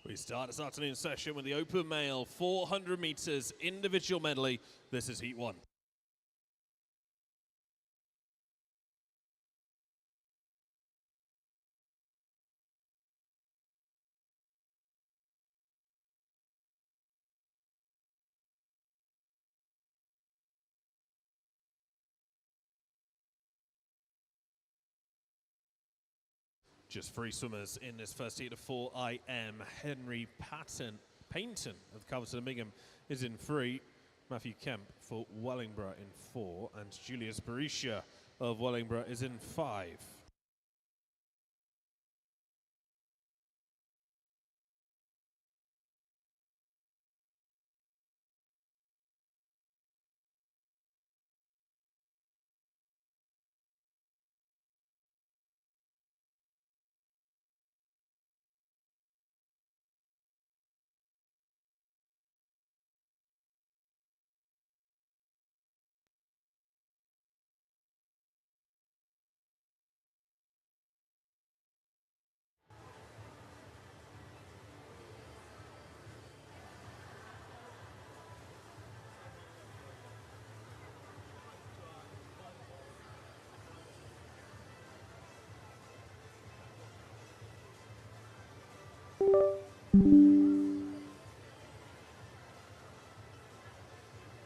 We start this afternoon's session with the open male 400 meters individual medley. This is heat one. Just three swimmers in this first heat of 4 IM. Henry Paynton of Calverton Bingham is in 3. Matthew Kemp for Wellingborough in 4. And Julius Berisha of Wellingborough is in 5.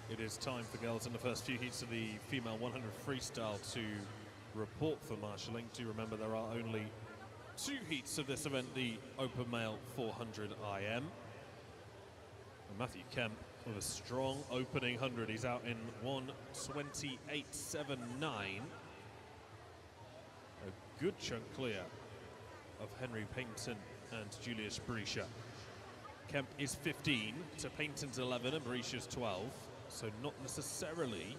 It is time for girls in the first few heats of the female 100 freestyle to report for marshalling. Do remember there are only 2 heats of this event, the open male 400 IM. And Matthew Kemp with a strong opening 100. He's out in 1:28.79. A good chunk clear of Henry Paynton and Julius Berisha. Kemp is 15 to Paynton's 11 and Berisha's 12. So not necessarily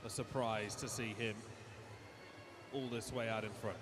a surprise to see him all this way out in front.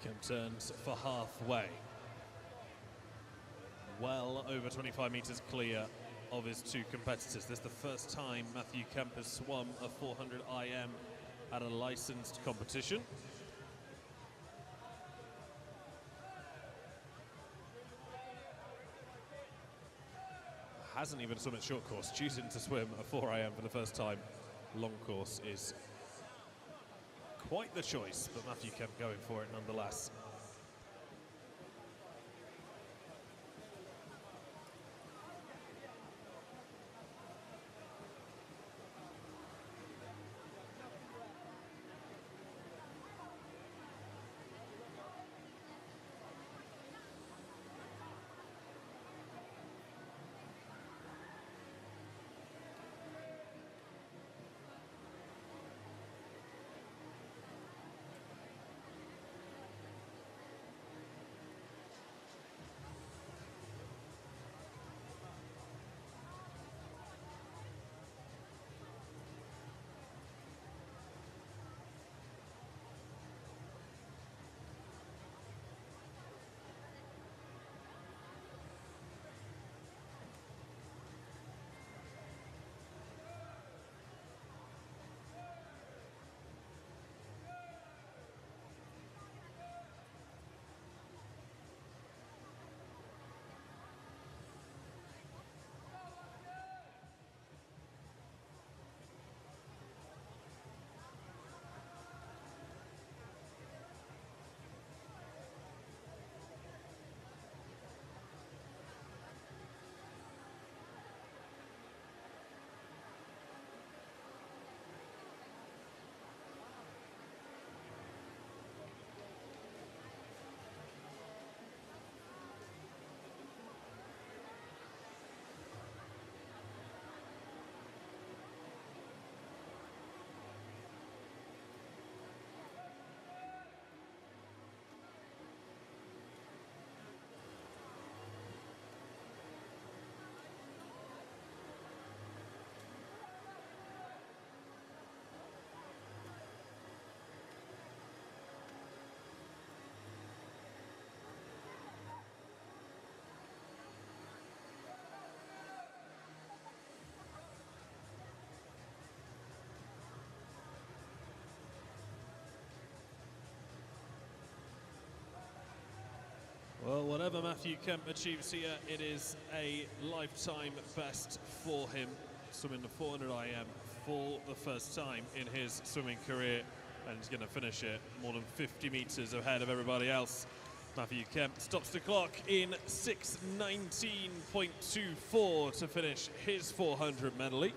Kemp turns for halfway. Well over 25 meters clear of his 2 competitors. This is the first time Matthew Kemp has swum a 400 IM at a licensed competition. Hasn't even swum at short course, choosing to swim a 4 IM for the first time. Long course is quite the choice, but Matthew Kemp going for it nonetheless. Well, whatever Matthew Kemp achieves here, it is a lifetime best for him. Swimming the 400 IM for the first time in his swimming career, and he's going to finish it more than 50 meters ahead of everybody else. Matthew Kemp stops the clock in 6:19.24 to finish his 400 medley.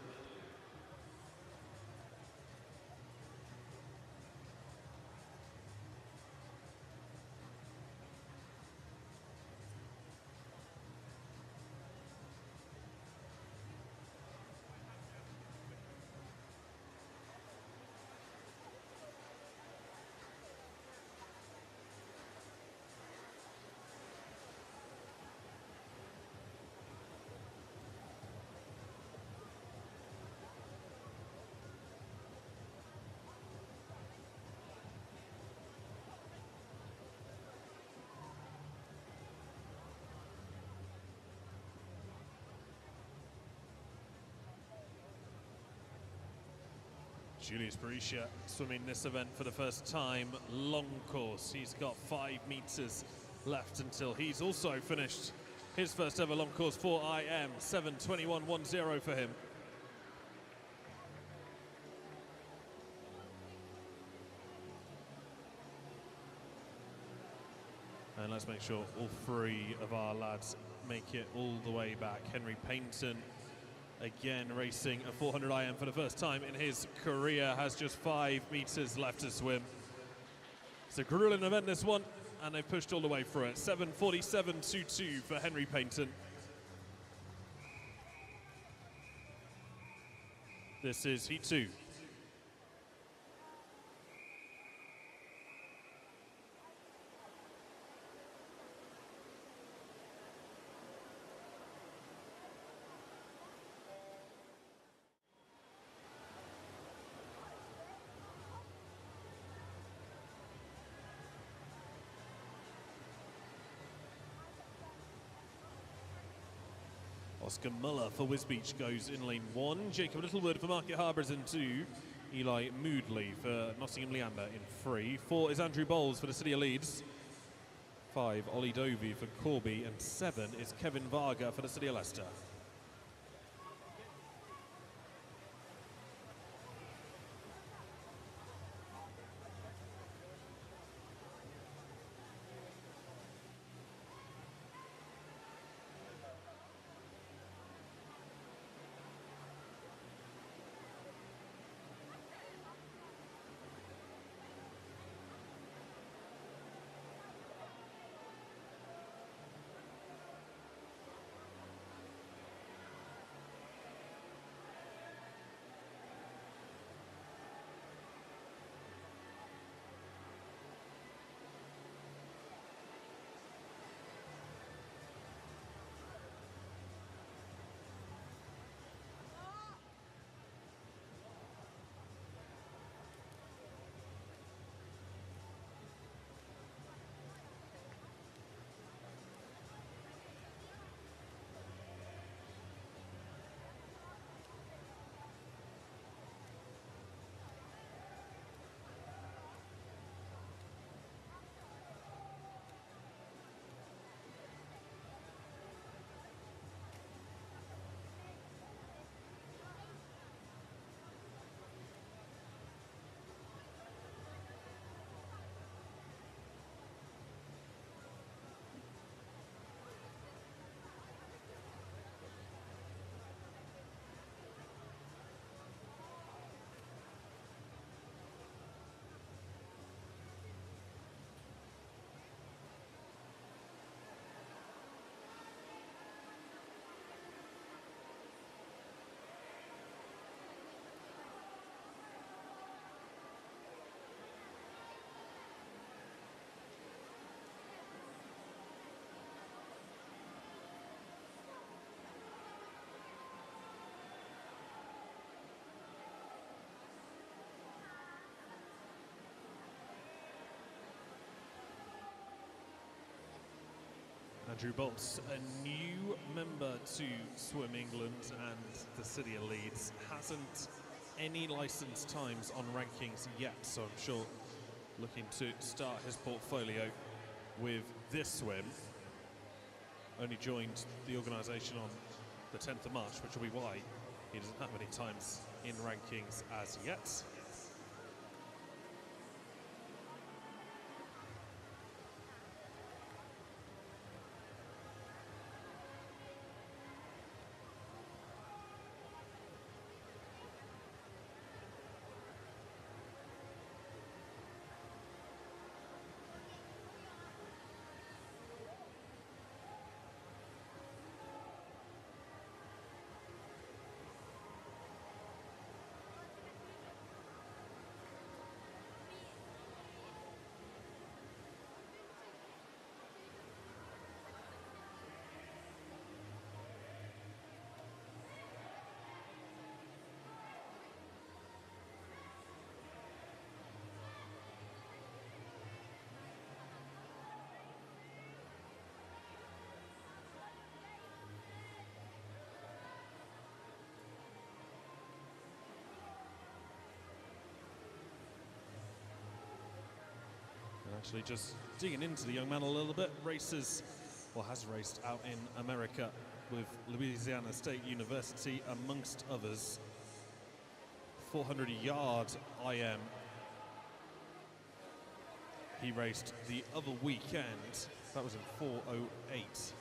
Julius Barisha swimming this event for the first time, long course. He's got 5 meters left until he's also finished his first ever long course for IM. 7:21.10 for him. And let's make sure all 3 of our lads make it all the way back. Henry Paynton, again racing a 400 IM for the first time in his career, has just 5 meters left to swim. It's a grueling event, this one, and they've pushed all the way through it. 7:47.22 for Henry Paynton. This is Heat 2. Oscar Muller for Wisbeach goes in lane 1. Jacob Littlewood for Market Harbour is in 2. Eli Moodley for Nottingham Leander in 3. 4 is Andrew Bowles for the City of Leeds. 5, Ollie Dovey for Corby. And 7 is Kevin Varga for the City of Leicester. Andrew Bolts, a new member to Swim England and the City of Leeds, hasn't any licensed times on rankings yet, so I'm sure looking to start his portfolio with this swim. only joined the organisation on the 10th of March, which will be why he doesn't have any times in rankings as yet. Actually just digging into the young man a little bit, races, or has raced out in America with Louisiana State University amongst others. 400-yard IM he raced the other weekend, that was in 4:08.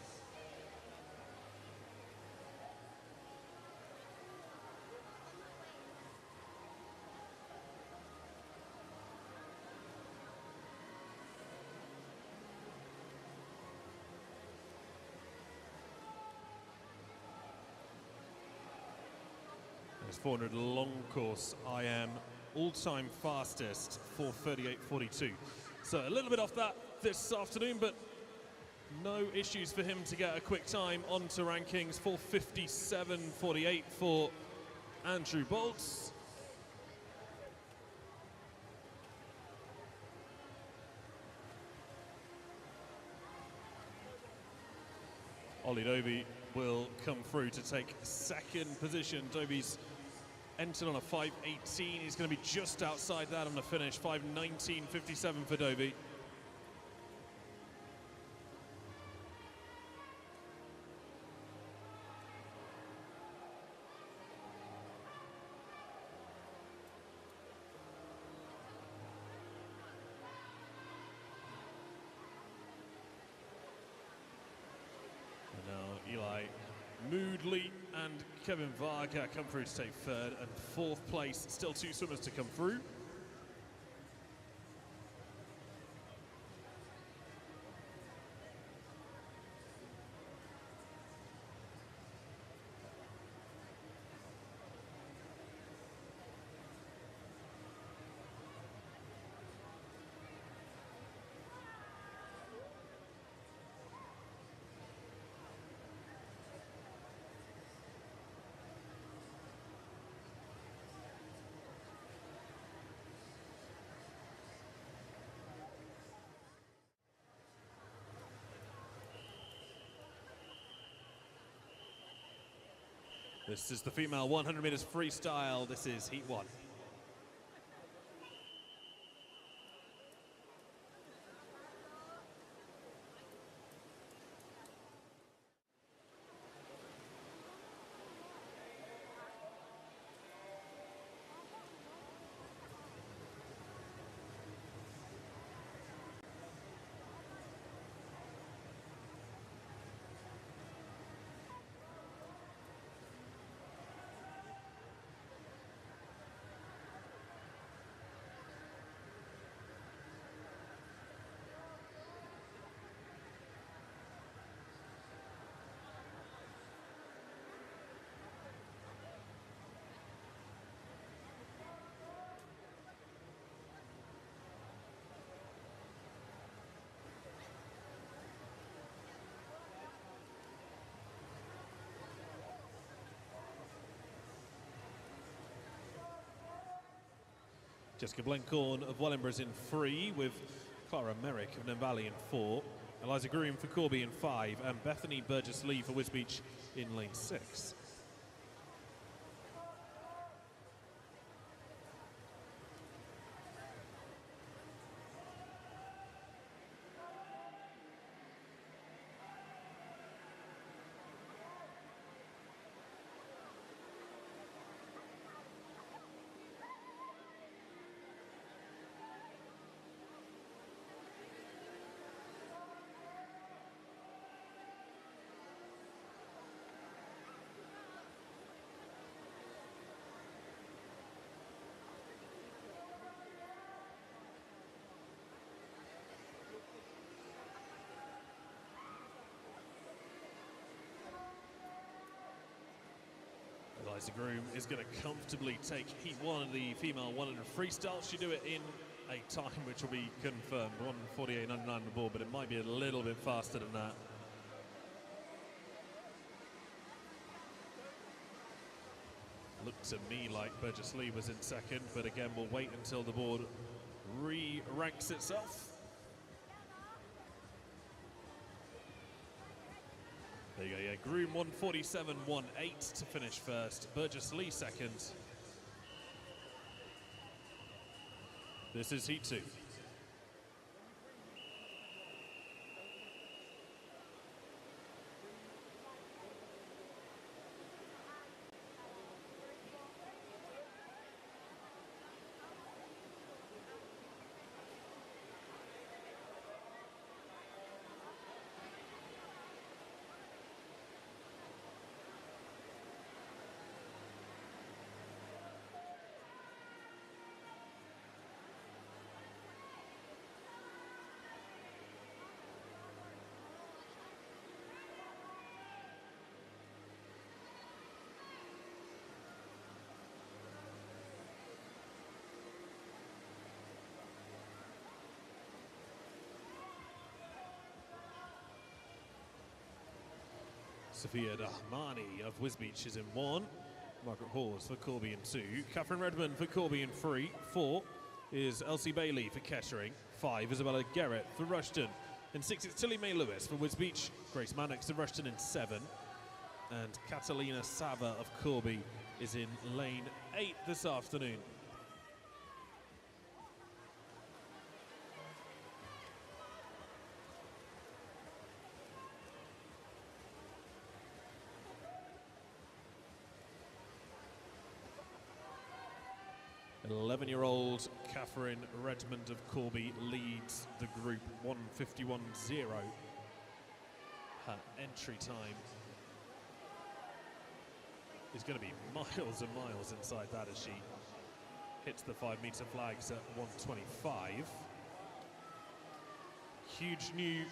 His 400 long course IM all-time fastest, 4:38.42. So a little bit off that this afternoon, but no issues for him to get a quick time onto rankings. 4:57.48 for Andrew Bolts. Ollie Doby will come through to take second position. Doby's entered on a 5:18. He's going to be just outside that on the finish. 5:19.57 for Doby. Eli Moodley and Kevin Varga come through to take third and fourth place. Still two swimmers to come through. This is the female 100 meters freestyle. This is heat one. Jessica Blencorn of Wellingborough is in 3, with Clara Merrick of Nambali in 4, Eliza Groom for Corby in 5, and Bethany Burgess-Lee for Wisbech in lane 6. Liza Groom is going to comfortably take Heat 1 of the female 100 freestyle. She'll do it in a time which will be confirmed, 1:48.99 on the board, but it might be a little bit faster than that. Looked to me like Burgess Lee was in second, but again, we'll wait until the board re-ranks itself. There you go, yeah. Groom 1:47.18 to finish first. Burgess Lee second. This is Heat 2. Sophia Dahmani of Wisbeach is in 1. Margaret Hawes for Corby in 2. Catherine Redmond for Corby in 3. 4 is Elsie Bailey for Kettering. 5, Isabella Garrett for Rushton. In 6, it's Tilly May Lewis for Wisbeach. Grace Mannix of Rushton in 7. And Catalina Sava of Corby is in lane 8 this afternoon. An 11-year-old Catherine Redmond of Corby leads the group 1:51.0. Her entry time is going to be miles and miles inside that as she hits the 5-meter flags at 1:25. Huge new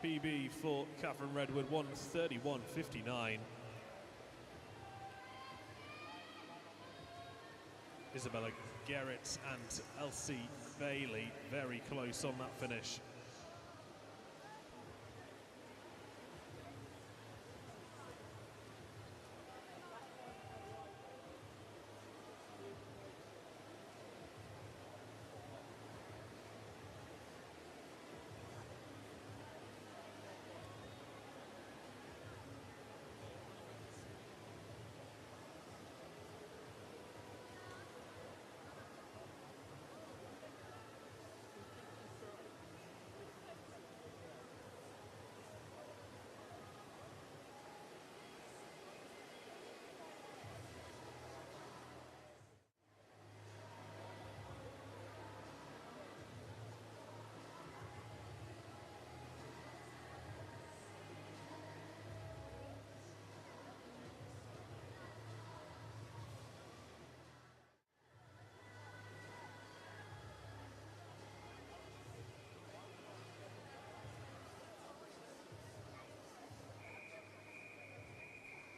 PB for Catherine Redwood, 1:31.59. Isabella Garrett and Elsie Bailey very close on that finish.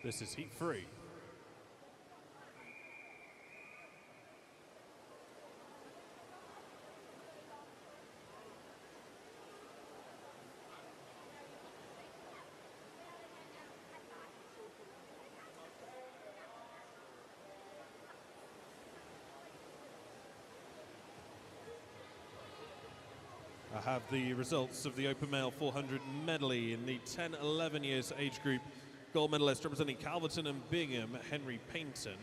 This is Heat 3. I have the results of the Open Male 400 medley in the 10-11 years age group. Gold medalist representing Calverton and Bingham, Henry Paynton.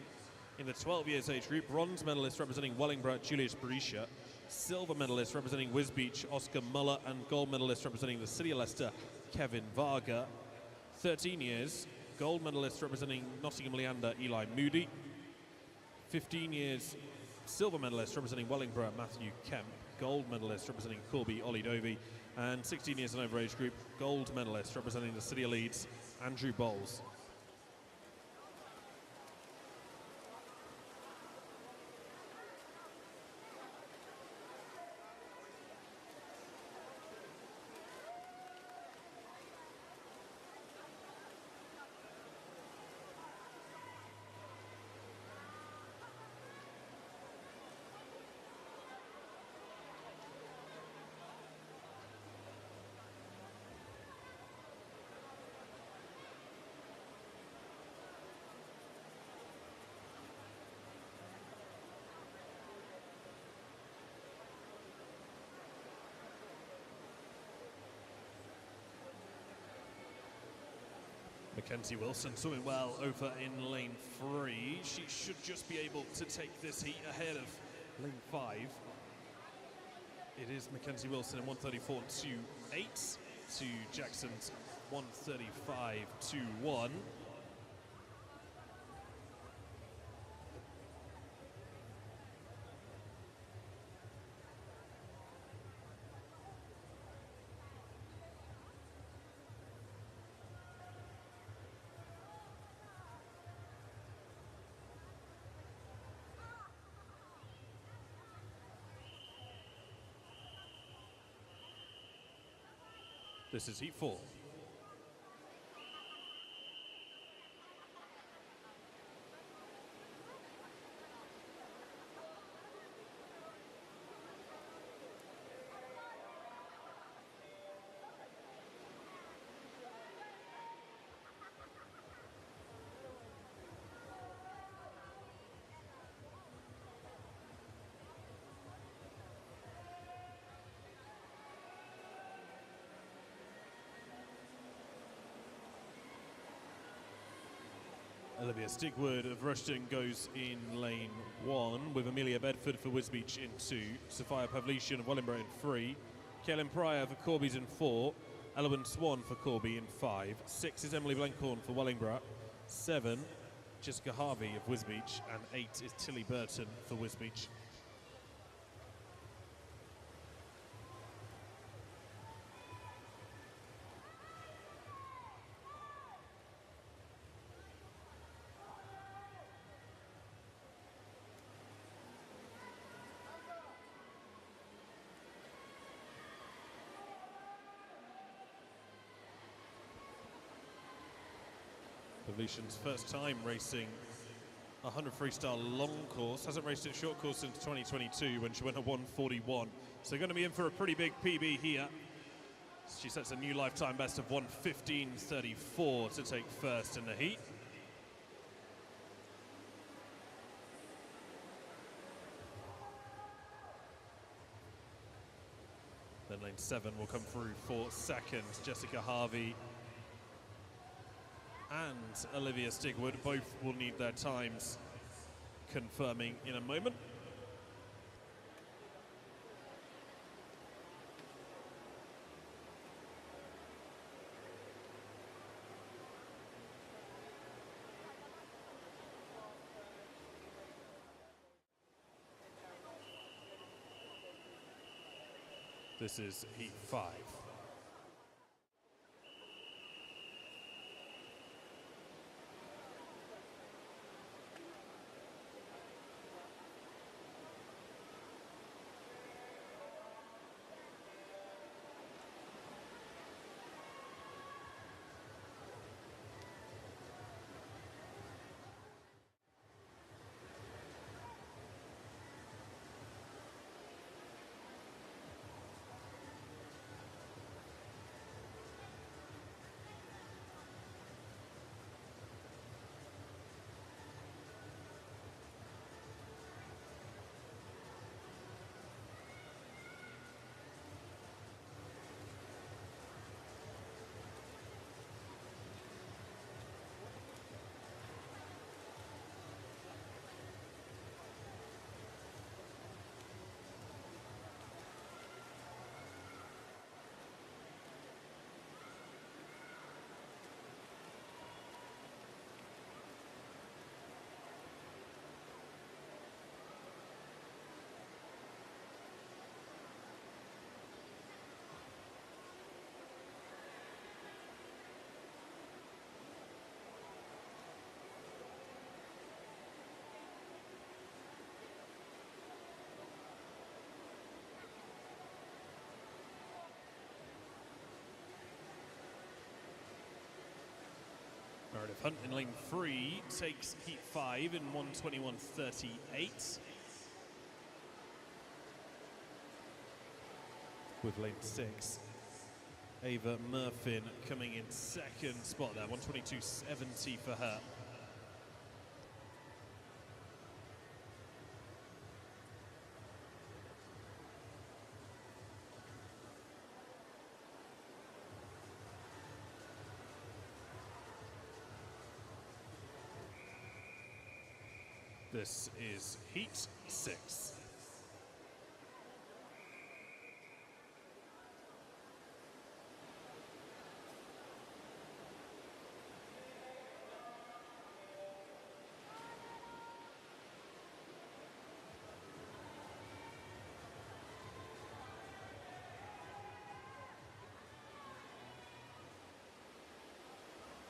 In the 12 years age group, bronze medalist representing Wellingborough, Julius Berisha. Silver medalist representing Wisbeach, Oscar Muller, and gold medalist representing the City of Leicester, Kevin Varga. 13 years, gold medalist representing Nottingham Leander, Eli Moody. 15 years, silver medalist representing Wellingborough, Matthew Kemp. Gold medalist representing Corby, Ollie Dovey. And 16 years and over age group, gold medalist representing the City of Leeds, Andrew Bowles. Mackenzie Wilson swimming well over in lane 3. She should just be able to take this heat ahead of lane 5. It is Mackenzie Wilson in 1:34.28 to Jackson's 1:35.21. This is heat 4. Olivia Stigwood of Rushton goes in lane 1, with Amelia Bedford for Wisbech in 2, Sophia Pavlician of Wellingborough in 3, Kaelin Pryor for Corby's in 4, Elowen Swan for Corby in 5, 6 is Emily Blencorn for Wellingborough, 7 Jessica Harvey of Wisbech, and 8 is Tilly Burton for Wisbech. Pavlician's first time racing 100 freestyle long course. Hasn't raced it short course since 2022 when she went a 1:41. So going to be in for a pretty big PB here. She sets a new lifetime best of 1:15.34 to take first in the heat. Then lane 7 will come through for second. Jessica Harvey and Olivia Stigwood both will need their times confirming in a moment. This is heat 5. Meredith Hunt in lane 3 takes heat 5 in 1:21.38. With lane 6, Ava Murfin coming in second spot there, 1:22.70 for her. This is Heat 6.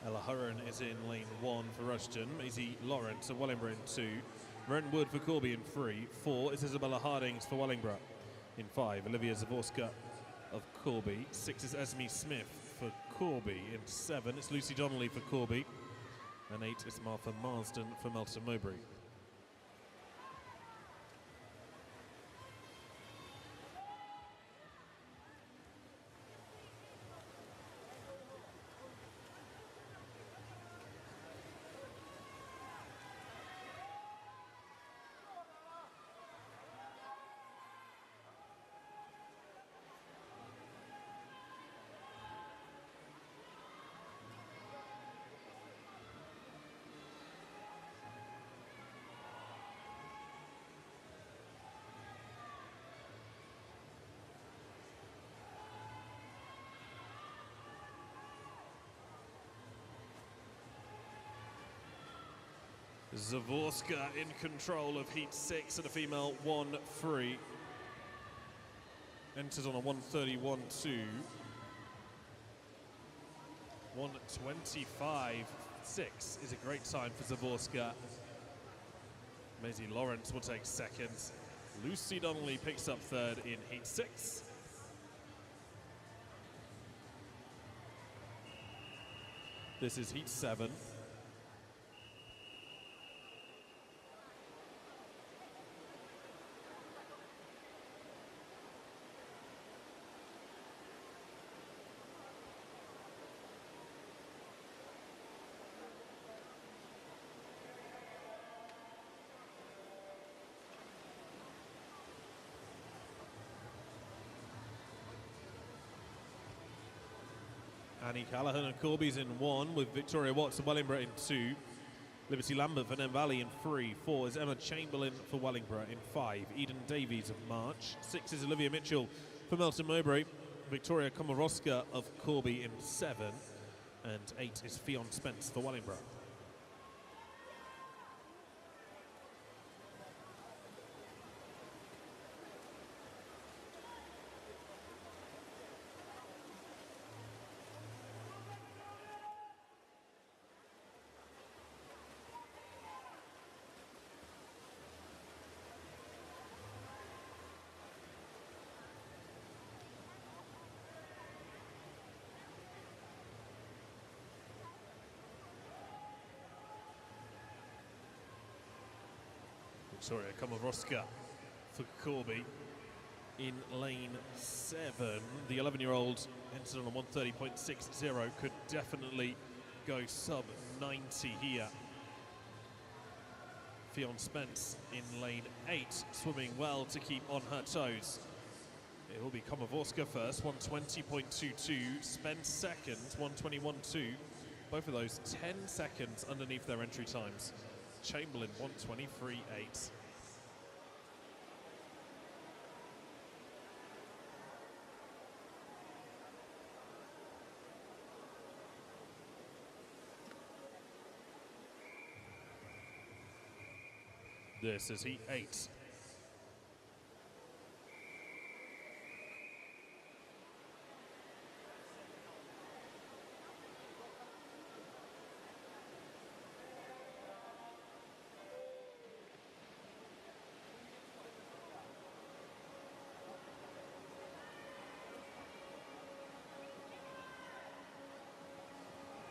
Ella Hurren is in lane 1 for Rushton. Maisie Lawrence of Wellingborough in 2. Ren Wood for Corby in 3. 4 is Isabella Hardings for Wellingborough in 5. Olivia Zavorska of Corby. 6 is Esme Smith for Corby in 7. It's Lucy Donnelly for Corby. And 8 is Martha Marsden for Melton Mowbray. Zavorska in control of Heat 6 at a female 1-3. Enters on a 1:31.2. 1:25.6 is a great time for Zavorska. Maisie Lawrence will take second. Lucy Donnelly picks up third in Heat 6. This is Heat 7. Annie Callaghan and Corby's in 1, with Victoria Watts of Wellingborough in 2. Liberty Lambert for Nem Valley in 3. 4 is Emma Chamberlain for Wellingborough in 5. Eden Davies of March. 6 is Olivia Mitchell for Melton Mowbray. Victoria Komorowska of Corby in 7. And 8 is Fionn Spence for Wellingborough. Victoria Komorowska for Corby in lane 7. The 11-year-old entered on a 1:30.60, could definitely go sub 90 here. Fionn Spence in lane 8, swimming well to keep on her toes. It will be Komorowska first, 1:20.22. Spence second, 1:21.2. Both of those 10 seconds underneath their entry times. Chamberlain 1:23.8. This is Heat 8.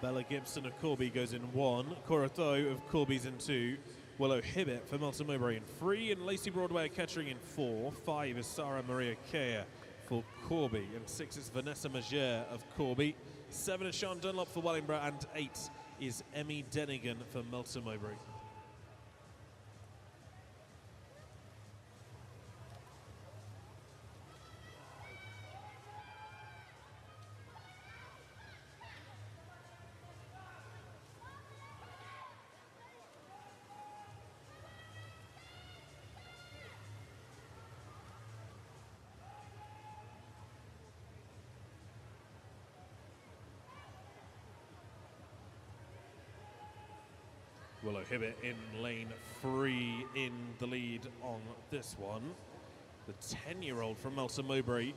Bella Gibson of Corby goes in 1. Cora Tho of Corby's in 2. Willow Hibbett for Melton Mowbray in 3. And Lacey Broadway of Kettering in 4. 5 is Sarah Maria Kea for Corby. And 6 is Vanessa Magere of Corby. 7 is Sean Dunlop for Wellingborough. And 8 is Emmy Denigan for Melton Mowbray. Willow Hibbett in lane 3 in the lead on this one. The 10-year-old from Melton Mowbray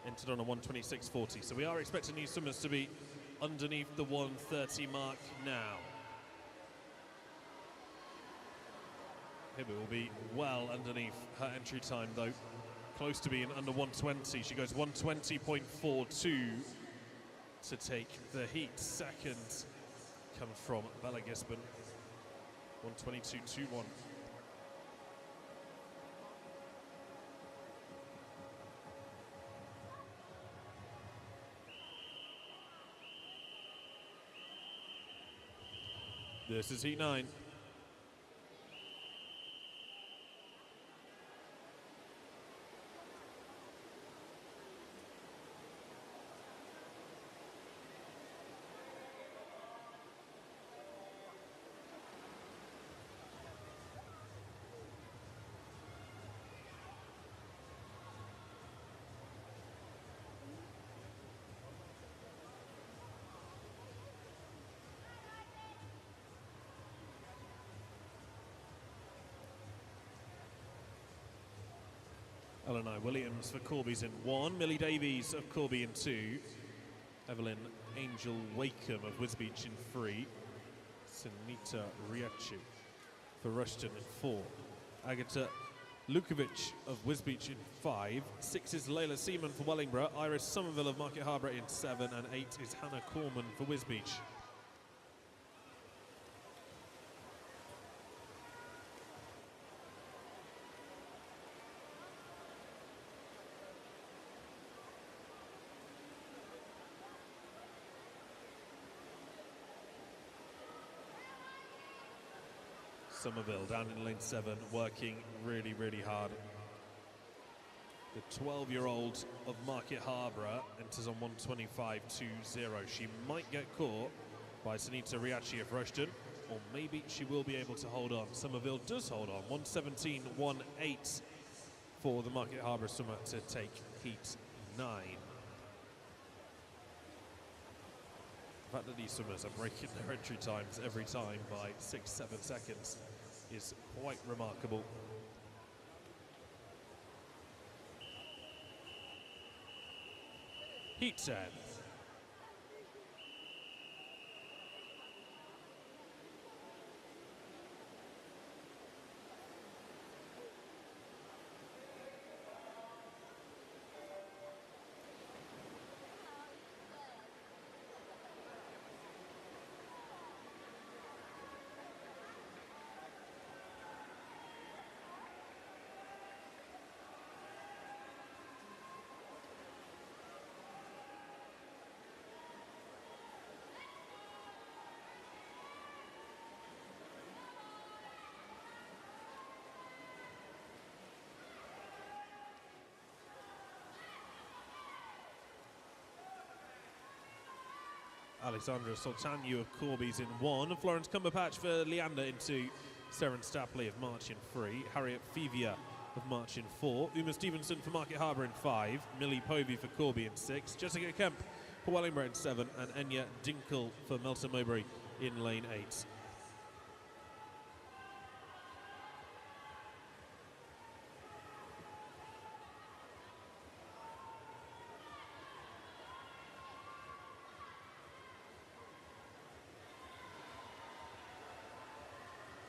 entered on a 1:26.40. So we are expecting new swimmers to be underneath the 1:30 mark now. Hibbett will be well underneath her entry time though. Close to being under 1:20. She goes 1:20.42 to take the heat. Second comes from Bella Gisborne, 1:22.21. This is heat 9. Eleanor Williams for Corby's in 1, Millie Davies of Corby in 2, Evelyn Angel Wakeham of Wisbech in 3, Sunita Riachi for Rushton in 4, Agata Lukovic of Wisbech in 5, 6 is Layla Seaman for Wellingborough, Iris Somerville of Market Harbour in 7, and 8 is Hannah Corman for Wisbech. Somerville down in lane 7, working really, really hard. The 12-year-old of Market Harbour enters on 1:25.20. She might get caught by Sunita Riachi of Rushton, or maybe she will be able to hold on. Somerville does hold on, 1:17.18 for the Market Harbour swimmer to take heat 9. The fact that these swimmers are breaking their entry times every time by 6-7 seconds is quite remarkable. Heat 10. Alexandra Soltanu of Corby's in 1, Florence Cumberpatch for Leander in 2, Seren Stapley of March in 3, Harriet Fevia of March in 4, Uma Stevenson for Market Harbour in 5, Millie Povey for Corby in 6, Jessica Kemp for Wellingborough in 7, and Enya Dinkle for Melton Mowbray in lane 8.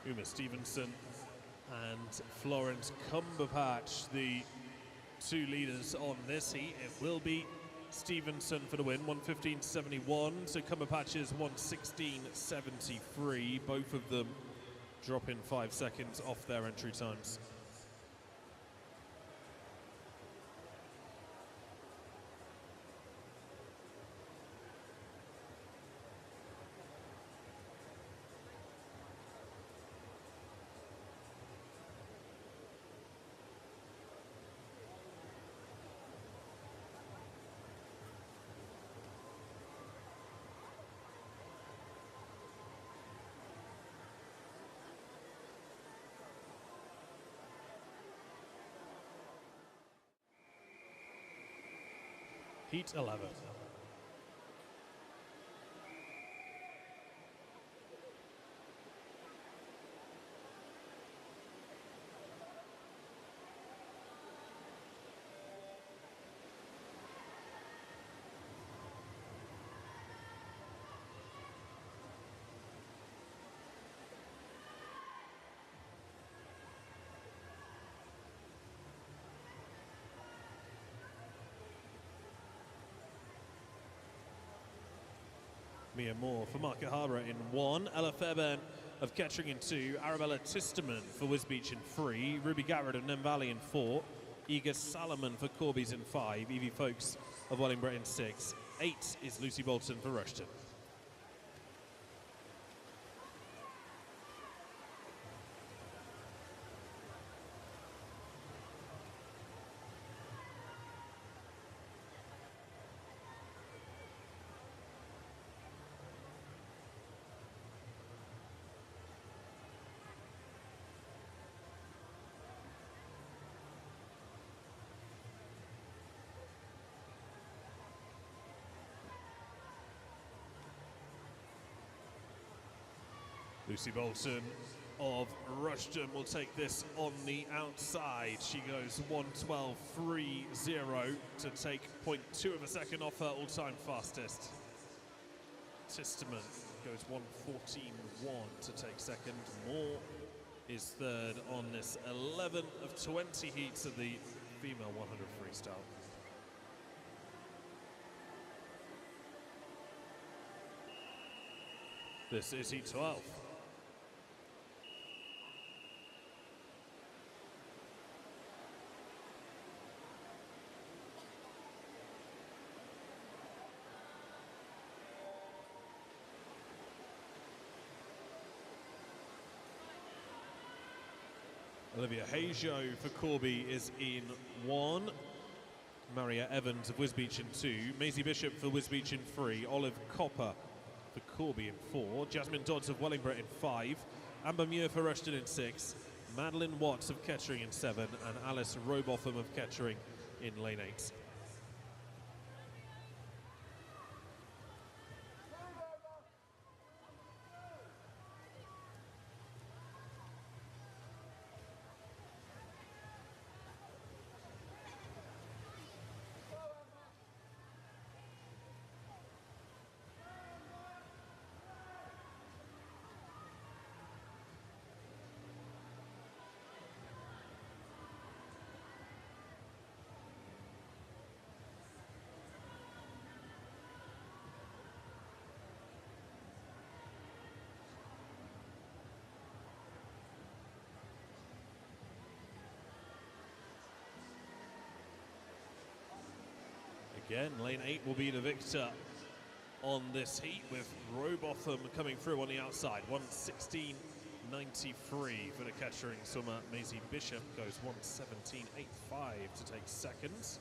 Uma Stevenson and Florence Cumberpatch, the two leaders on this heat. It will be Stevenson for the win, 1:15.71, so Cumberpatch is 1:16.73. Both of them dropping 5 seconds off their entry times. Heat 11. Mia Moore for Market in 1, Ella Fairbairn of Kettering in 2, Arabella Tisterman for Wisbech in 3, Ruby Garrett of Nem Valley in 4, Ega Salomon for Corby's in 5, Evie Folks of Wellingborough in 6, 8 is Lucy Bolton for Rushton. Lucy Bolton of Rushton will take this on the outside. She goes 1:12.30 to take 0.2 of a second off her all-time fastest. Tisterman goes 1:14.1 to take second. Moore is third on this 11 of 20 heats of the female 100 freestyle. This is heat 12. Olivia Hajo for Corby is in 1. Maria Evans of Wisbech in 2. Maisie Bishop for Wisbech in 3. Olive Copper for Corby in 4. Jasmine Dodds of Wellingborough in 5. Amber Muir for Rushton in 6. Madeline Watts of Kettering in 7. And Alice Robotham of Kettering in lane 8. Again, lane 8 will be the victor on this heat, with Robotham coming through on the outside. 1:16.93 for the Kettering swimmer. Maisie Bishop goes 1:17.85 to take seconds.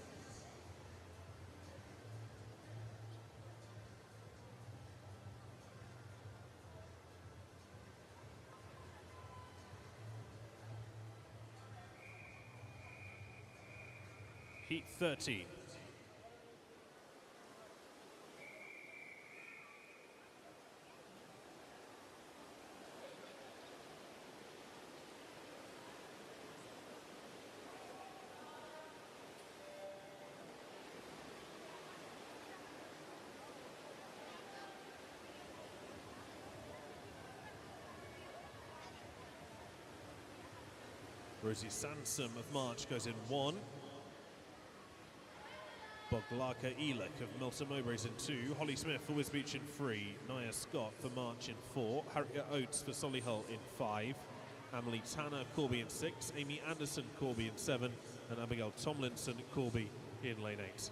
Heat 13. Rosie Sansom of March goes in 1. Boglaka Elick of Milton Mowbrays in 2. Holly Smith for Wisbech in 3. Nia Scott for March in 4. Harriet Oates for Solihull in 5. Emily Tanner Corby in 6. Amy Anderson Corby in 7. And Abigail Tomlinson Corby in lane 8.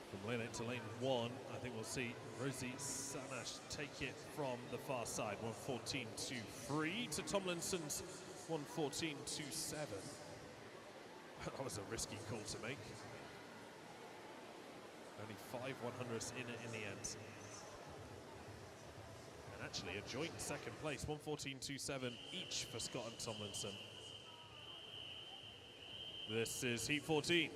From lane 8 to lane 1, I think we'll see Rosie Sanash take it from the far side. 1:14.23 to Tomlinson's 1:14.27. That was a risky call to make. Only 5 100ths in it in the end. And actually a joint second place, 1:14.27 each for Scott and Tomlinson. This is heat 14.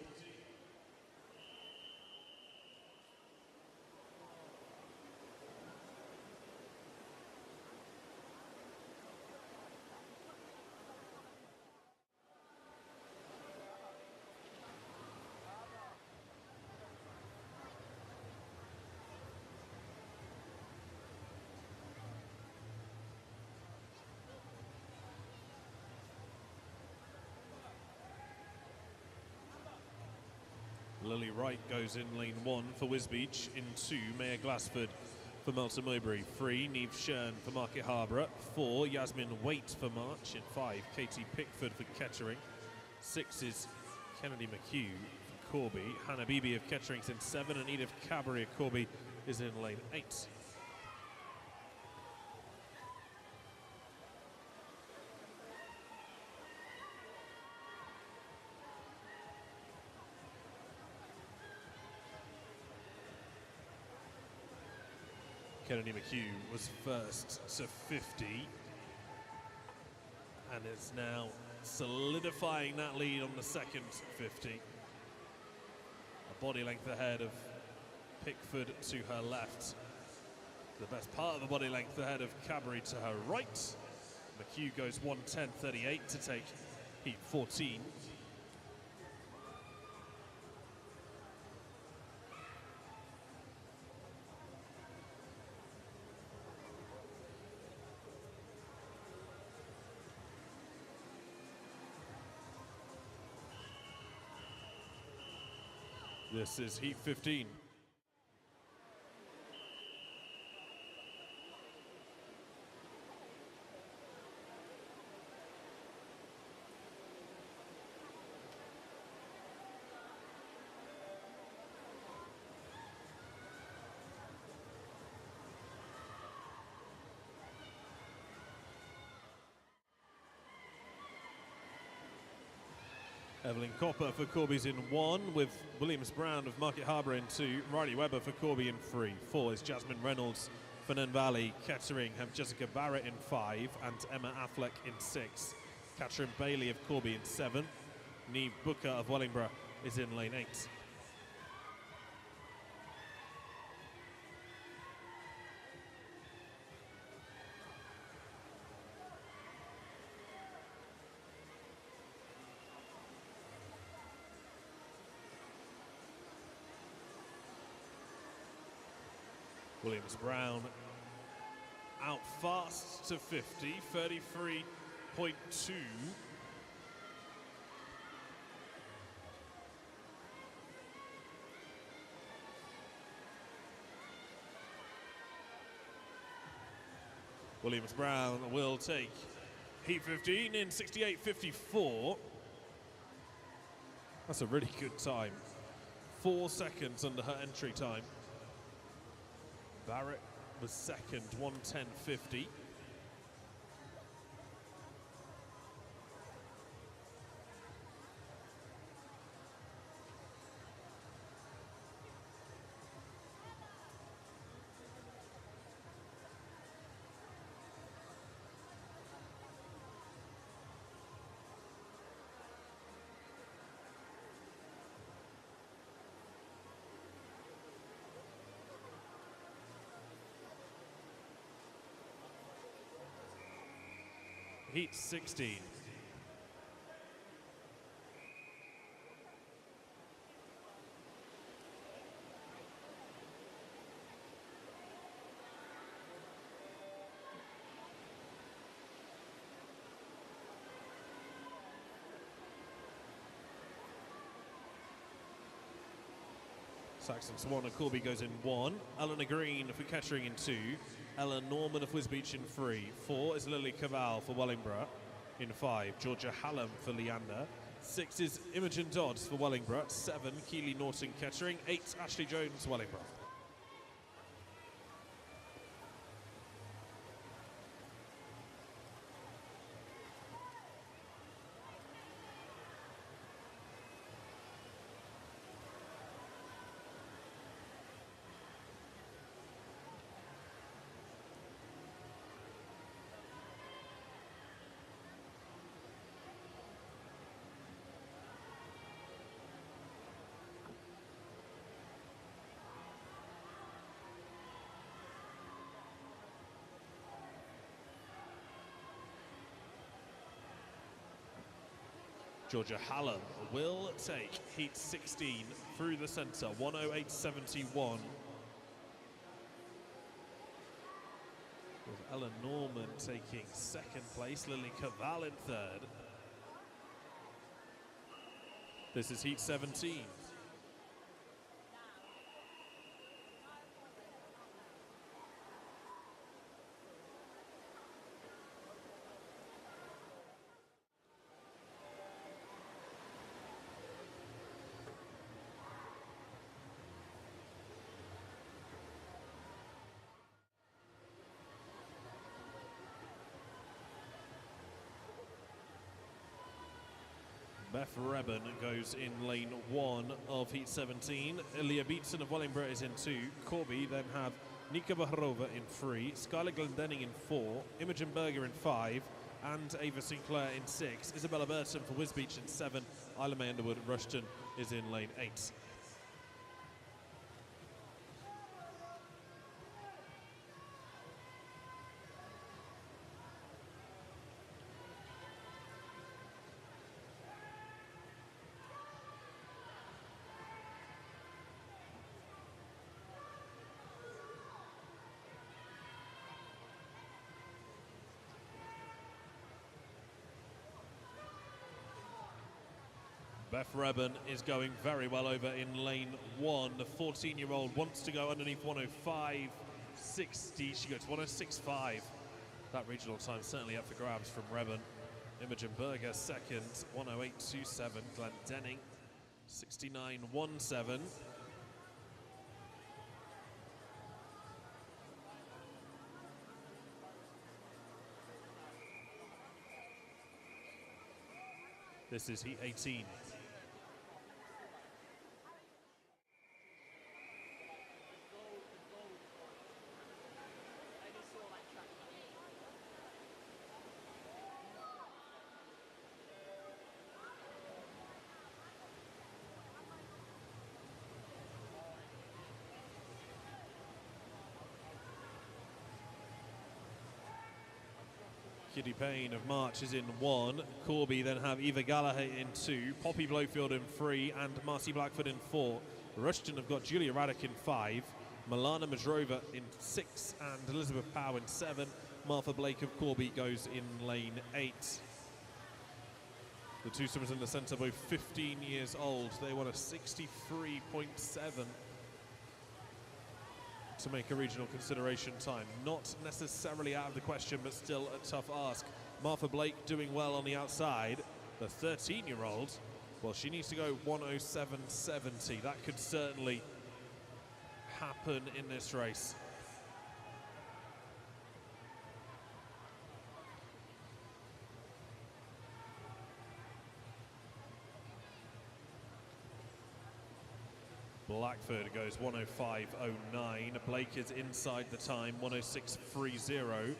Lily Wright goes in lane 1 for Wisbech. In 2, Maya Glassford for Melton Mowbray. 3, Neve Shern for Market Harborough. 4, Yasmin Waite for March. In 5, Katie Pickford for Kettering. 6 is Kennedy McHugh for Corby. Hannah Beebe of Kettering's in 7, and Edith Cabri of Corby is in lane 8. Kennedy McHugh was first to 50 and is now solidifying that lead on the second 50. A body length ahead of Pickford to her left. The best part of the body length ahead of Cabri to her right. McHugh goes 1:10.38 to take heat 14. This is heat 15. Evelyn Copper for Corby's in 1, with Williams Brown of Market Harbour in 2, Riley Webber for Corby in 3. 4 is Jasmine Reynolds for Nen Valley. Kettering have Jessica Barrett in 5 and Emma Affleck in 6. Catherine Bailey of Corby in 7. Neve Booker of Wellingborough is in lane 8. Williams Brown out fast to 50, 33.2. Williams Brown will take heat 15 in 68.54. That's a really good time. 4 seconds under her entry time. Barrett was second, 1:10.50. Heat 16. Saxon Swan of Corby goes in 1. Eleanor Green for Kettering in 2. Ella Norman of Wisbech in 3. 4 is Lily Cavall for Wellingborough in 5. Georgia Hallam for Leander. 6 is Imogen Dodds for Wellingborough. 7, Keely Norton Kettering. 8, Ashley Jones Wellingborough. Georgia Hallam will take heat 16 through the center, 108.71. With Ellen Norman taking second place, Lily Cavall in third. This is heat 17. Beth Reben goes in lane 1 of heat 17. Ilya Beatson of Wellingborough is in 2. Corby then have Nika Baharova in 3. Skylar Glendenning in 4. Imogen Berger in 5. And Ava Sinclair in 6. Isabella Burton for Wisbeach in 7. Isla May Underwood Rushton is in lane 8. Beth Reben is going very well over in lane 1. The 14-year-old wants to go underneath 105.60. She goes 106.5. That regional time certainly up for grabs from Reben. Imogen Berger second, 108.27. Glendenning, 69.17. This is heat 18. Kitty Payne of March is in 1. Corby then have Eva Gallagher in 2. Poppy Blowfield in 3 and Marcy Blackford in 4. Rushton have got Julia Raddick in 5. Milana Majrova in 6 and Elizabeth Pow in 7. Martha Blake of Corby goes in lane 8. The two swimmers in the centre, both 15 years old. They want a 63.7 to make a regional consideration time. Not necessarily out of the question, but still a tough ask. Martha Blake doing well on the outside. The 13-year-old, well, she needs to go 107.70. That could certainly happen in this race. Blackford goes 105.09. Blake is inside the time, 106.30.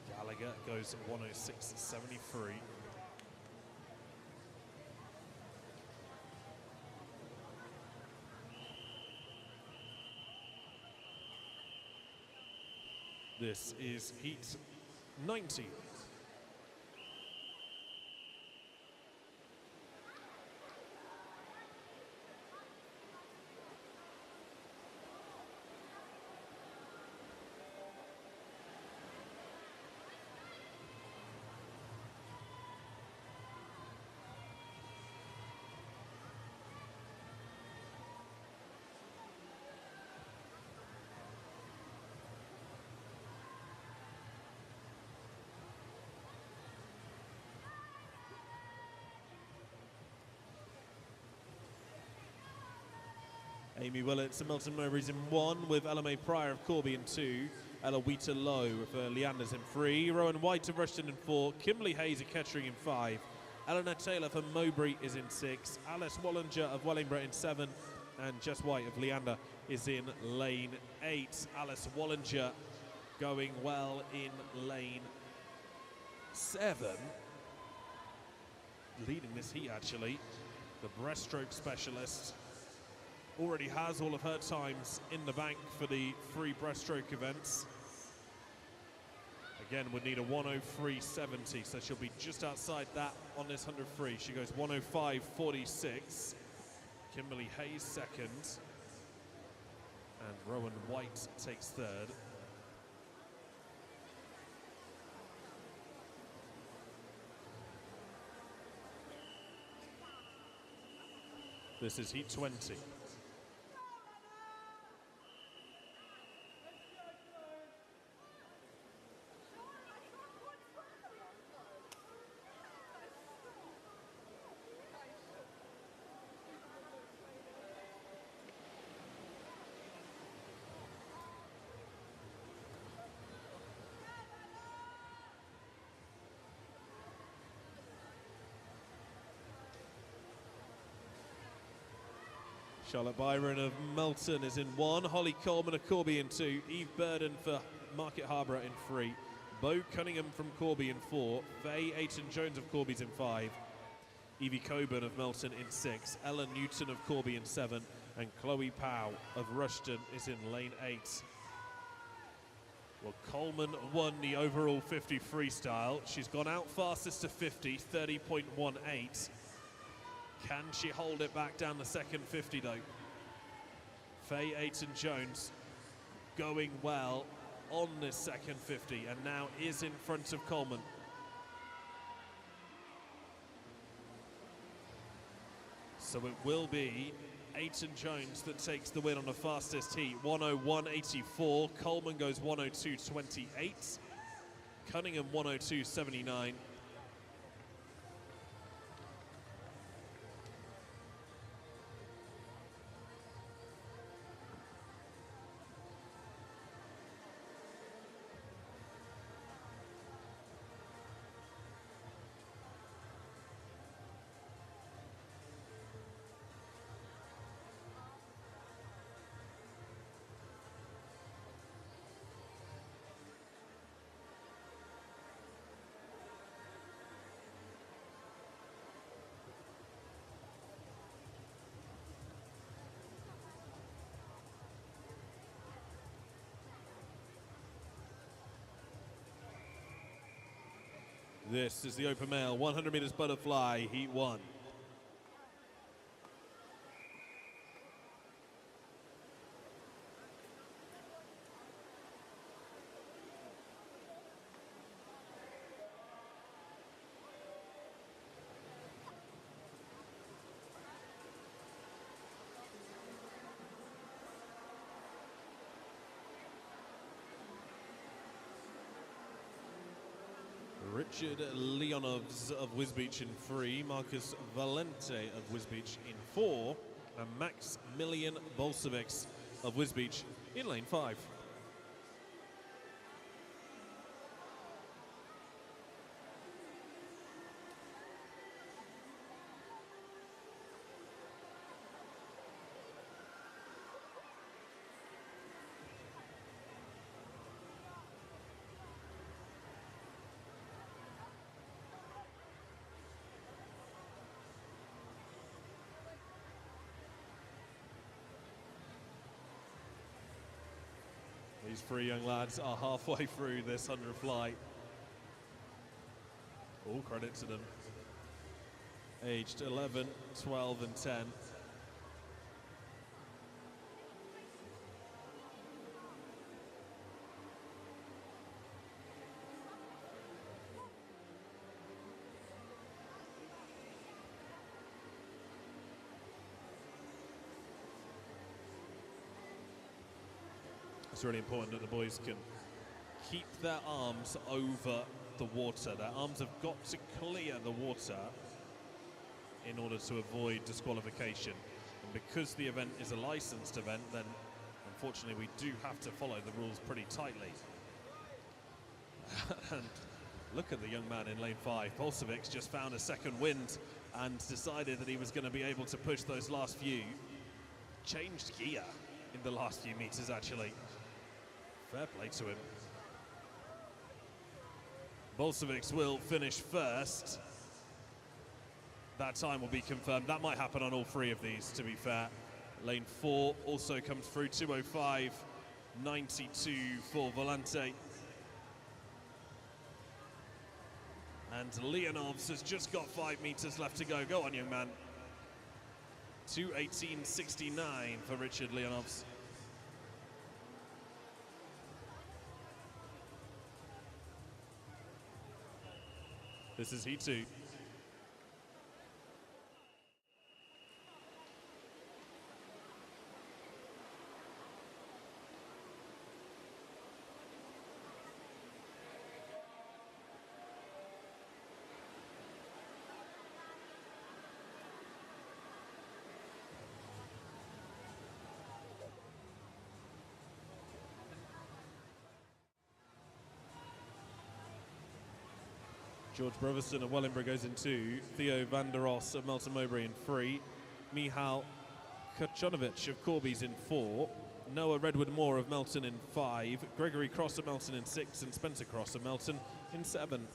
Gallagher goes 106.73. This is heat 19. Amy Willits and Milton Mowbray's in 1, with Ella May Pryor of Corby in 2. Ella Wheater Lowe for Leanders in 3. Rowan White of Rushton in 4. Kimberly Hayes of Kettering in 5. Eleanor Taylor for Mowbray is in 6. Alice Wallinger of Wellingborough in 7. And Jess White of Leander is in lane 8. Alice Wallinger going well in lane 7. Leading this heat, actually. The breaststroke specialist already has all of her times in the bank for the free breaststroke events. Again, would need a 103.70, so she'll be just outside that on this 100 free. She goes 105.46. Kimberly Hayes second. And Rowan White takes third. This is heat 20. Charlotte Byron of Melton is in 1, Holly Coleman of Corby in 2, Eve Burden for Market Harbour in 3, Bo Cunningham from Corby in 4, Faye Ayton-Jones of Corby's in 5, Evie Coburn of Melton in 6, Ella Newton of Corby in 7, and Chloe Powell of Rushton is in lane 8. Well, Coleman won the overall 50 freestyle. She's gone out fastest to 50, 30.18. Can she hold it back down the second 50 though? Faye Ayton-Jones going well on this second 50 and now is in front of Coleman. So it will be Ayton-Jones that takes the win on the fastest heat, 101.84. Coleman goes 102.28. Cunningham 102.79. This is the open male 100 meters butterfly, heat 1. Richard Leonovs of Wisbech in 3, Marcus Valente of Wisbech in 4, and Maximilian Bolsevics of Wisbech in lane 5. These 3 young lads are halfway through this 100 flight. All credit to them. Aged 11, 12 and 10. It's really important that the boys can keep their arms over the water. Their arms have got to clear the water in order to avoid disqualification. And because the event is a licensed event, then unfortunately we do have to follow the rules pretty tightly. And look at the young man in lane 5. Bolsevics just found a second wind and decided that he was going to be able to push those last few. Changed gear in the last few meters, actually. Fair play to him. Bolsevics will finish first. That time will be confirmed. That might happen on all 3 of these, to be fair. Lane 4 also comes through, 2:05.92 for Volante. And Leonovs has just got 5 meters left to go. Go on, young man. 2:18.69 for Richard Leonovs. This is heat 2. George Breverston of Wellingborough goes in 2. Theo van der Os of Melton Mowbray in 3. Mihal Kachonovic of Corby's in 4. Noah Redwood Moore of Melton in 5. Gregory Cross of Melton in 6. And Spencer Cross of Melton in 7.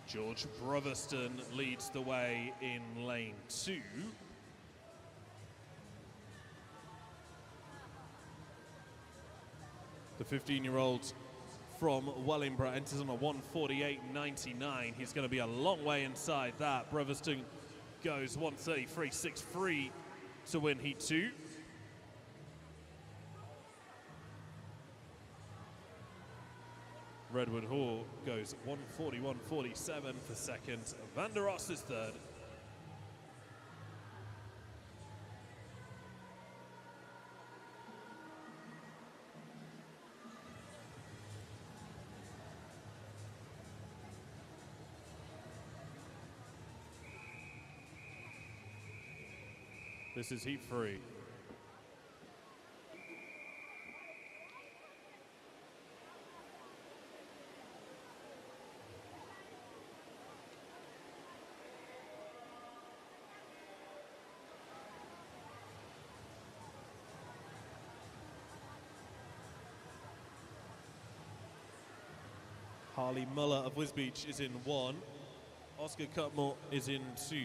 George Breverston leads the way in lane 2. The 15-year-old from Wellingborough enters on a 1:48.99. He's going to be a long way inside that. Breverston goes 1:33.63 to win heat 2. Redwood Hall goes 1:41.47 for second. Van der Os is third. This is heat 3. Harley Muller of Wisbech is in 1. Oscar Cutmore is in 2.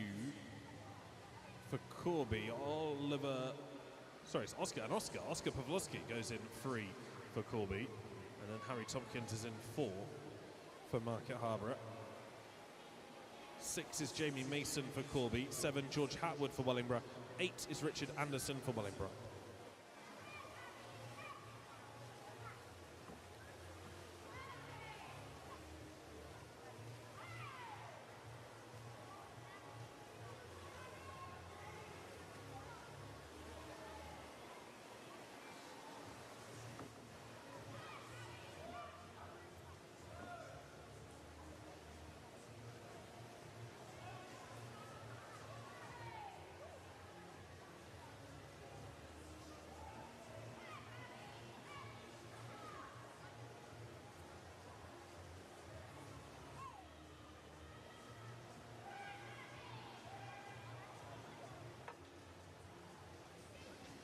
For Corby, it's Oscar and Oscar. Oscar Pavlovsky goes in 3 for Corby. And then Harry Tompkins is in 4 for Market Harborough. 6 is Jamie Mason for Corby. 7, George Hatwood for Wellingborough. 8 is Richard Anderson for Wellingborough.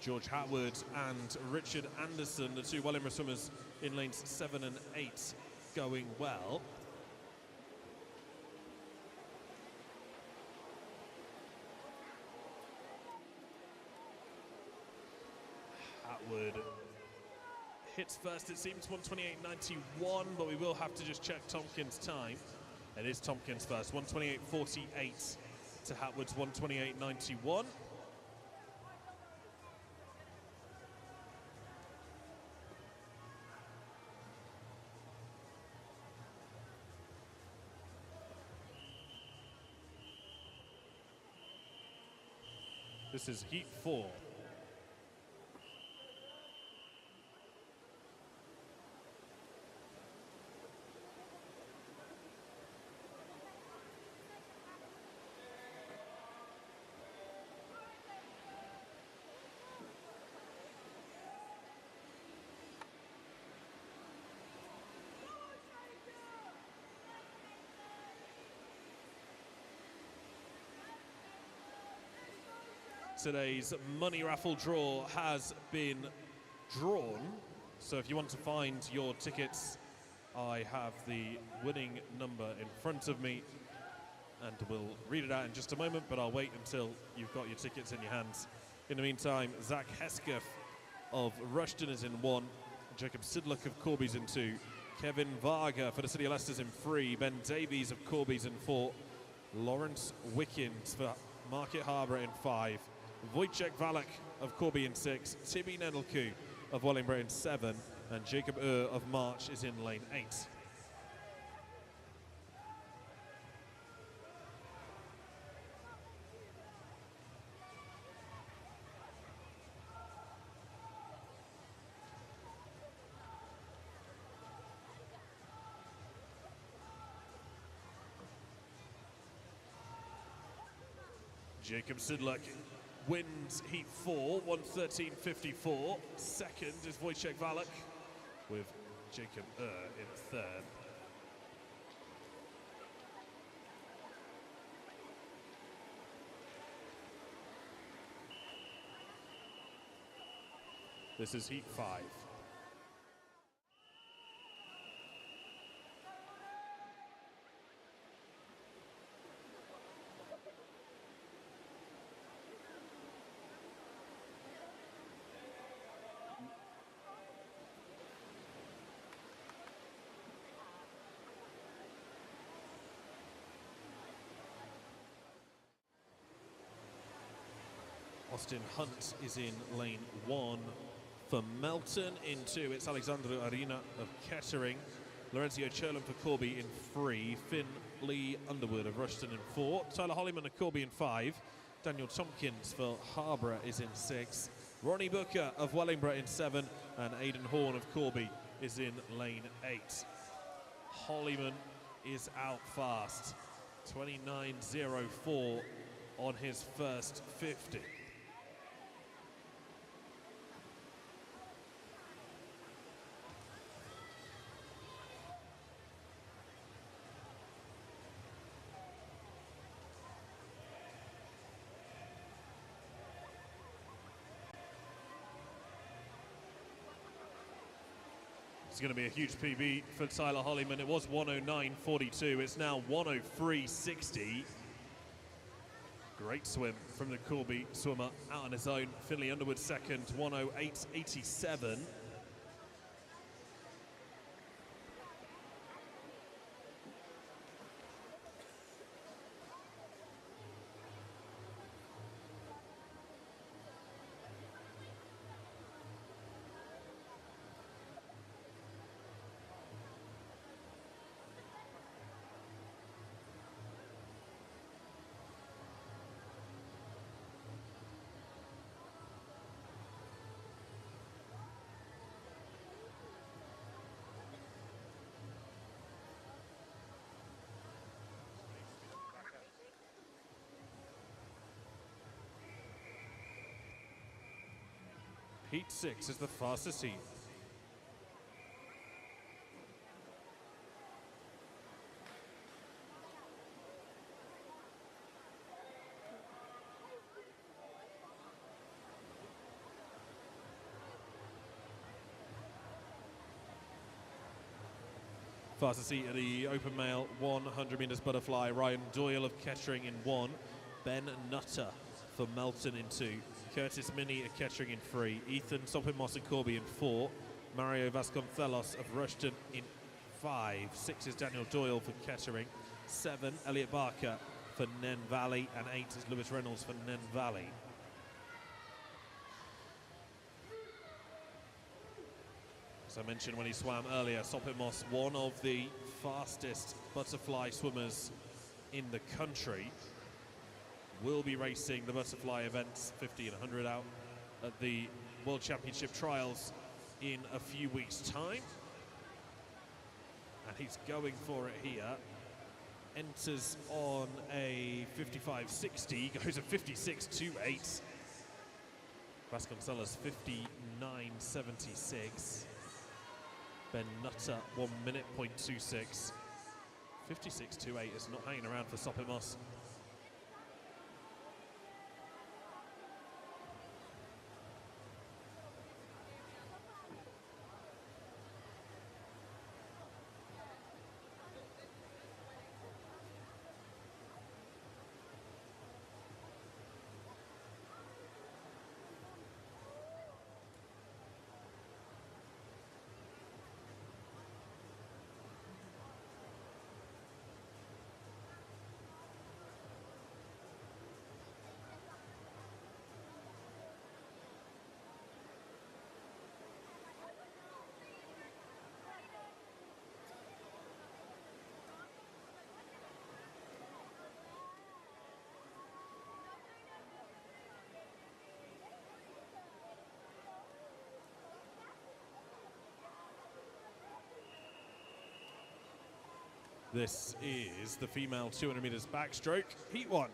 George Hatwood and Richard Anderson, the 2 Wellingborough swimmers in lanes 7 and 8, going well. Hatwood hits first, it seems, 1:28.91, but we will have to just check Tompkins' time. It is Tompkins first, 1:28.48 to Hatwood's 1:28.91. This is heat 4. today's money raffle draw has been drawn. So if you want to find your tickets, I have the winning number in front of me, and we'll read it out in just a moment, but I'll wait until you've got your tickets in your hands. In the meantime, Zach Hesketh of Rushden is in 1, Jacob Sidlock of Corby's in 2, Kevin Varga for the City of Leicester's in 3, Ben Davies of Corby's in 4, Lawrence Wickens for Market Harbour in 5, Wojciech Valak of Corby in 6, Tibi Nedelku of Wellingborough in 7, and Jacob of March is in lane 8. Jacob Sidlock wins heat 4, 1:13.54. Second is Wojciech Valak, with Jacob in third. This is heat 5. Austin Hunt is in lane 1 for Melton. In 2, it's Alexandru Arena of Kettering. Lorenzo Cholam for Corby in 3. Finn Lee Underwood of Rushden in 4. Tyler Hollyman of Corby in 5. Daniel Tompkins for Harborough is in 6. Ronnie Booker of Wellingborough in 7. And Aidan Horn of Corby is in lane 8. Hollyman is out fast. 29.04 on his first 50. It's going to be a huge PB for Tyler Hollyman. It was 109.42. It's now 103.60. Great swim from the Corby swimmer out on his own. Finley Underwood second, 108.87. Heat 6 is the fastest heat. Fastest heat of the open male 100 metres butterfly. Ryan Doyle of Kettering in 1. Ben Nutter for Melton in 2. Curtis Minnie of Kettering in 3. Ethan Sopin-Moss and Corby in 4. Mario Vasconcelos of Rushden in 5. 6 is Daniel Doyle for Kettering. 7, Elliot Barker for Nen Valley. And 8 is Lewis Reynolds for Nen Valley. As I mentioned when he swam earlier, Sopin-Moss, one of the fastest butterfly swimmers in the country, will be racing the butterfly events 50 and 100 out at the World Championship Trials in a few weeks' time. And he's going for it here. Enters on a 55.60, goes at 56.28. Vasconcelos 59.76. Ben Nutter 1 minute, 0.26. 56.28 is not hanging around for Sopin-Moss. This is the female 200 meters backstroke, heat 1.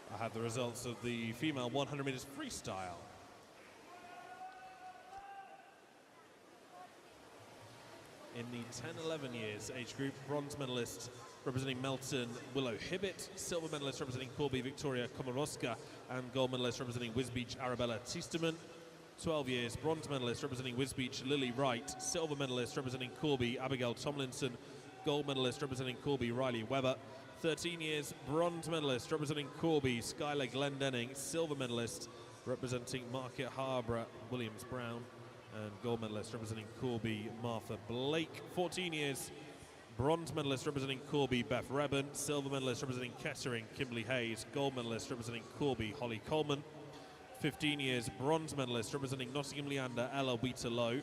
I have the results of the female 100 meters freestyle. In the 10-11 years age group, bronze medalist representing Melton, Willow Hibbett, silver medalist representing Corby, Victoria Komorowska, and gold medalist representing Wisbech, Arabella Tiesterman. 12 years, bronze medalist representing Wisbech, Lily Wright, silver medalist representing Corby, Abigail Tomlinson, gold medalist representing Corby, Riley Webber. 13 years, bronze medalist representing Corby, Skylar Glendenning, silver medalist representing Market Harbour, Williams Brown, and gold medalist representing Corby, Martha Blake. 14 years, bronze medalist representing Corby, Beth Rebben, silver medalist representing Kettering, Kimberly Hayes, gold medalist representing Corby, Holly Coleman. 15 years, bronze medalist representing Nottingham Leander, Ella Wheaterlow,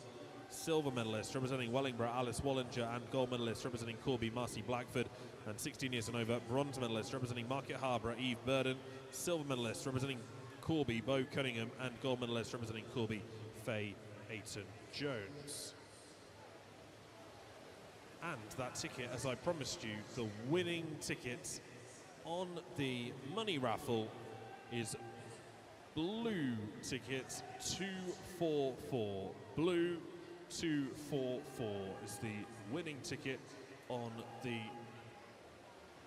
silver medalist representing Wellingborough, Alice Wallinger, and gold medalist representing Corby, Marcy Blackford. And 16 years and over, bronze medalist representing Market Harbour, Eve Burden, silver medalist representing Corby, Bo Cunningham, and gold medalist representing Corby, Faye Ayton-Jones. And that ticket, as I promised you, the winning ticket on the money raffle is blue ticket 244. Blue 244 is the winning ticket on the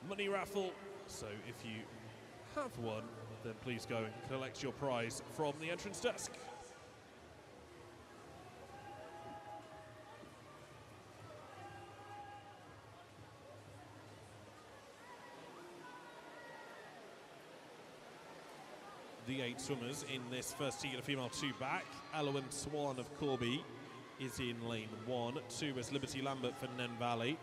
money raffle. So if you have one, then please go and collect your prize from the entrance desk. The 8 swimmers in this first heat of female 2 back. Elowen Swan of Corby is in lane 1. 2 is Liberty Lambert for Nen Valley.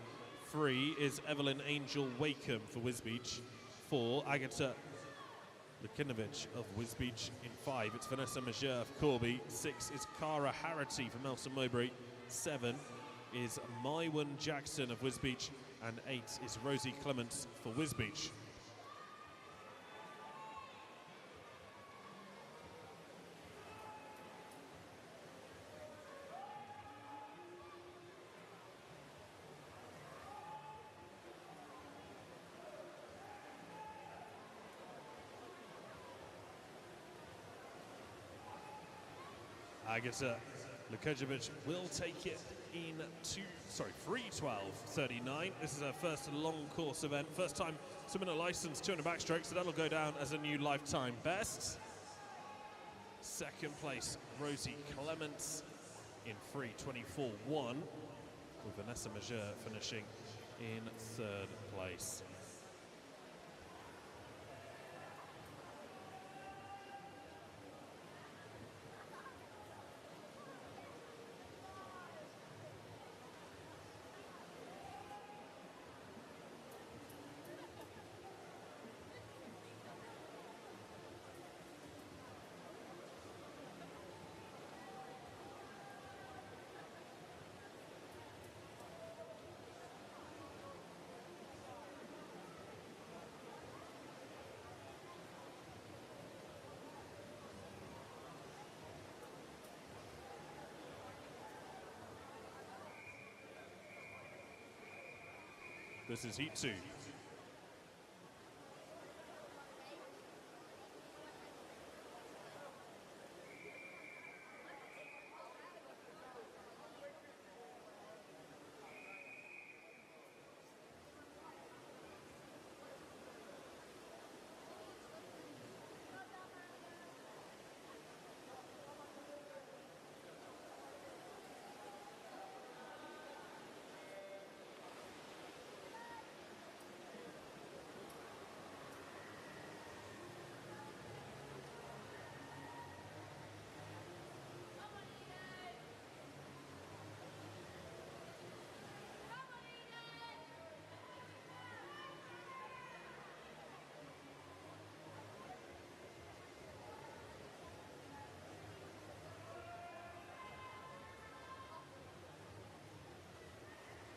3 is Evelyn Angel Wakeham for Wisbech. 4, Agata Lukinovich of Wisbech. In 5, it's Vanessa Majeur of Corby. 6 is Cara Harity for Melton Mowbray. 7 is Maiwan Jackson of Wisbech. And 8 is Rosie Clements for Wisbech. Agata Lukojevic will take it in 3:12:39. This is her first long course event. First time swimming a licensed 200 backstroke, so that'll go down as a new lifetime best. Second place, Rosie Clements in 3:24:1, with Vanessa Majeur finishing in third place. This is heat 2.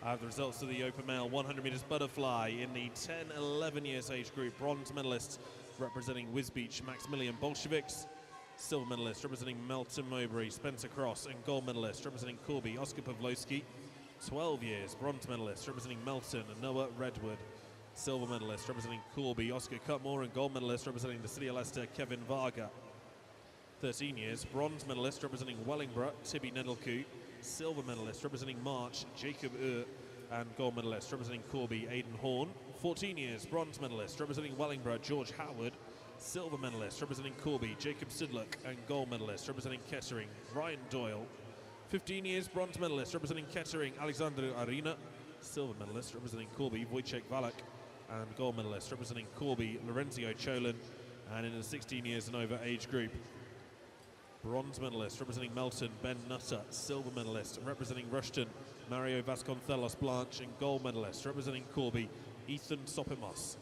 I have the results of the open male 100 meters butterfly in the 10-11 years age group. Bronze medalists representing Wisbeach, Maximilian Bolsheviks. Silver medalist representing Melton Mowbray, Spencer Cross, and gold medalist representing Corby, Oscar Pavlovsky. 12 years, bronze medalist representing Melton, Noah Redwood. Silver medalist representing Corby, Oscar Cutmore, and gold medalist representing the City of Leicester, Kevin Varga. 13 years, bronze medalist representing Wellingborough, Tibi Nedelku. Silver medalist representing March, Jacob and gold medalist representing Corby, Aidan Horn. 14 years, bronze medalist representing Wellingborough, George Howard. Silver medalist representing Corby, Jacob Sidlock, and gold medalist representing Kettering, Ryan Doyle. 15 years, bronze medalist representing Kettering, Alexander Arena. Silver medalist representing Corby, Wojciech Valak, and gold medalist representing Corby, Lorenzio Cholin. And in the 16 years and over age group, bronze medalist representing Melton, Ben Nutter. Silver medalist representing Rushton, Mario Vasconcelos Blanche, and gold medalist representing Corby, Ethan Sopimos.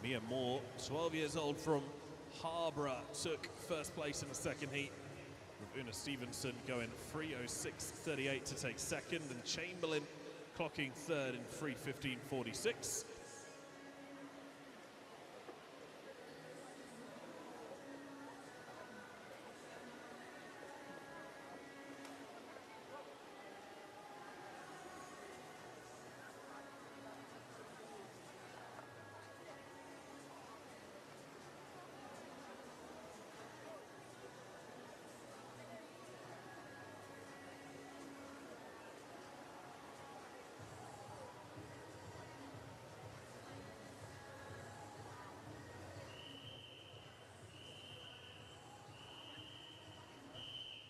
Mia Moore, 12 years old from Harborough, took first place in the second heat, with Una Stevenson going 3:06.38 to take second, and Chamberlain clocking third in 3:15.46.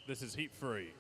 This is heat 3.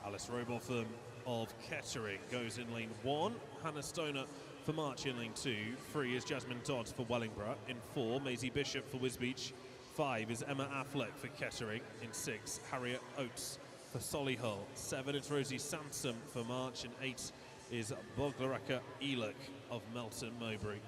Alice Robotham of Kettering goes in lane 1. Hannah Stoner for March in lane 2. 3 is Jasmine Dodd for Wellingborough. In 4, Maisie Bishop for Wisbech. 5 is Emma Affleck for Kettering. In 6, Harriet Oates for Solihull. 7 is Rosie Sansom for March. And 8 is Boglaraka Eluk of Melton Mowbray.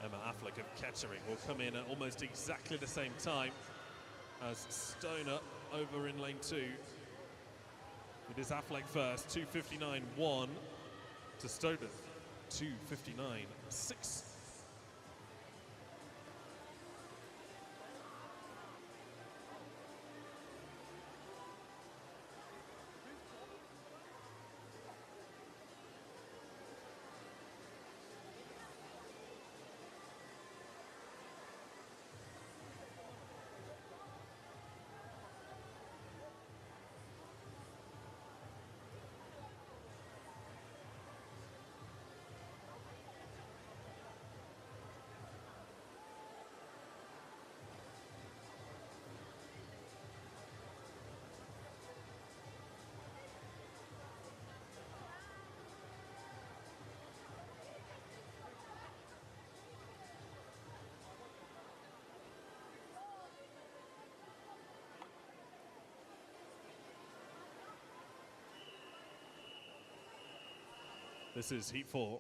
Emma Affleck of Kettering will come in at almost exactly the same time as Stoner over in lane 2. It is Affleck first, 2:59.1 to Stoner, 2:59.6. This is heat 4.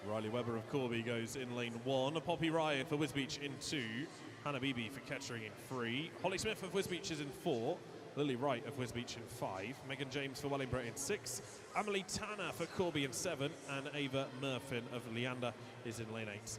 Riley Webber of Corby goes in lane 1. Poppy Ryan for Wisbech in 2. Hannah Beebe for Kettering in 3. Holly Smith of Wisbech is in 4. Lily Wright of Wisbech in 5. Megan James for Wellingborough in 6. Emily Tanner for Corby in 7. And Ava Murfin of Leander is in lane 8.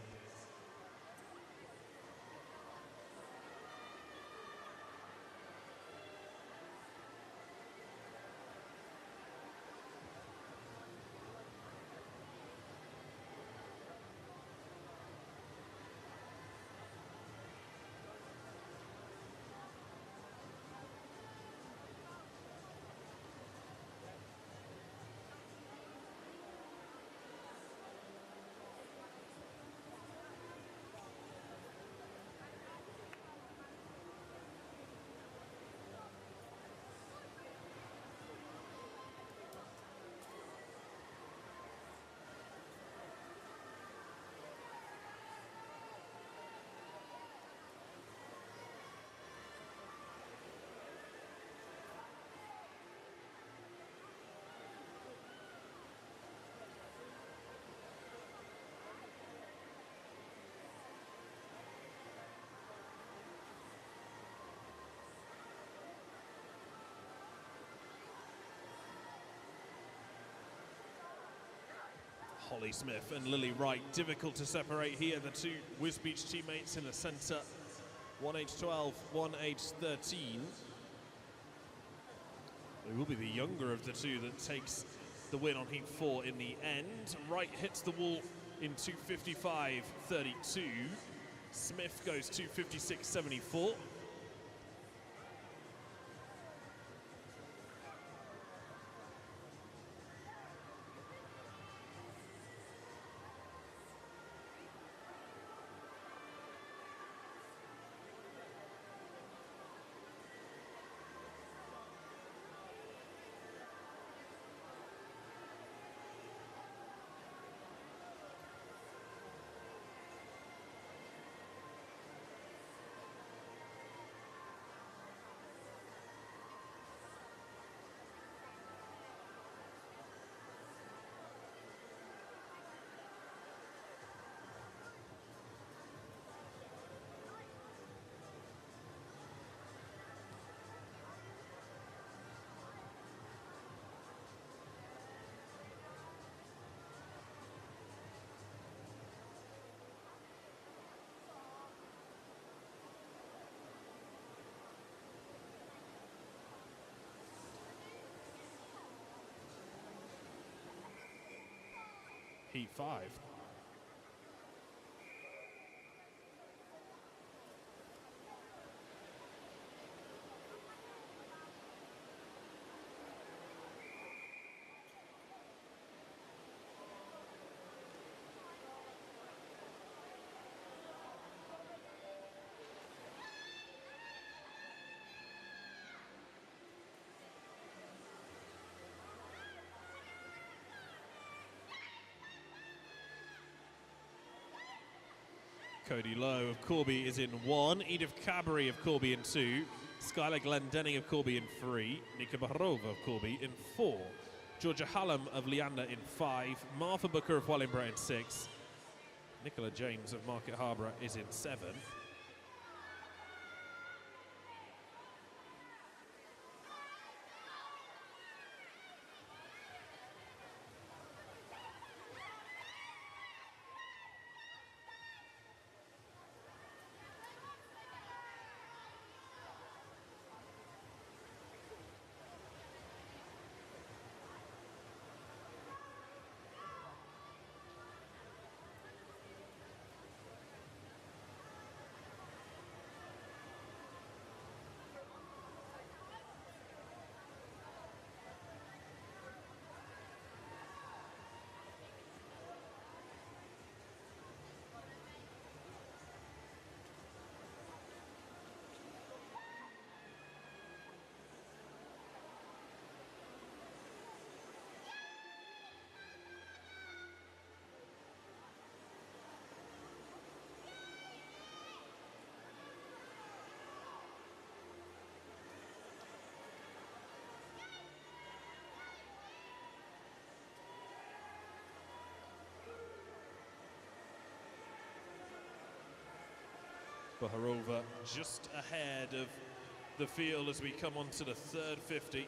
Holly Smith and Lily Wright, difficult to separate here. The two Whiz Beach teammates in the centre, one age 12, one age 13. It will be the younger of the two that takes the win on heat 4 in the end. Wright hits the wall in 2:55.32. Smith goes 2:56.74. Heat 5. Cody Lowe of Corby is in 1, Edith Cadbury of Corby in 2, Skylar Glendenning of Corby in 3, Nika Baharova of Corby in 4, Georgia Hallam of Leander in 5, Martha Booker of Wellingborough in 6, Nicola James of Market Harbour is in 7. Baharova just ahead of the field as we come on to the third 50.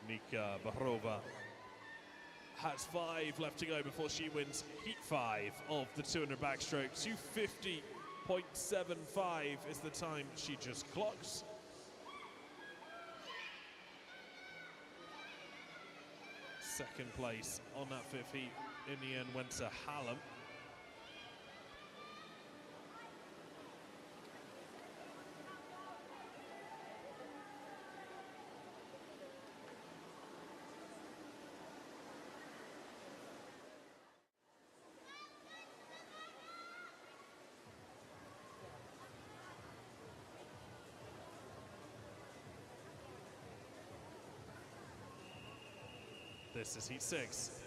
Nika Baharova has 5 left to go before she wins heat 5 of the 200 backstroke. 2:50.75 is the time she just clocks. Second place on that 5th heat in the end went to Hallam. This is heat 6.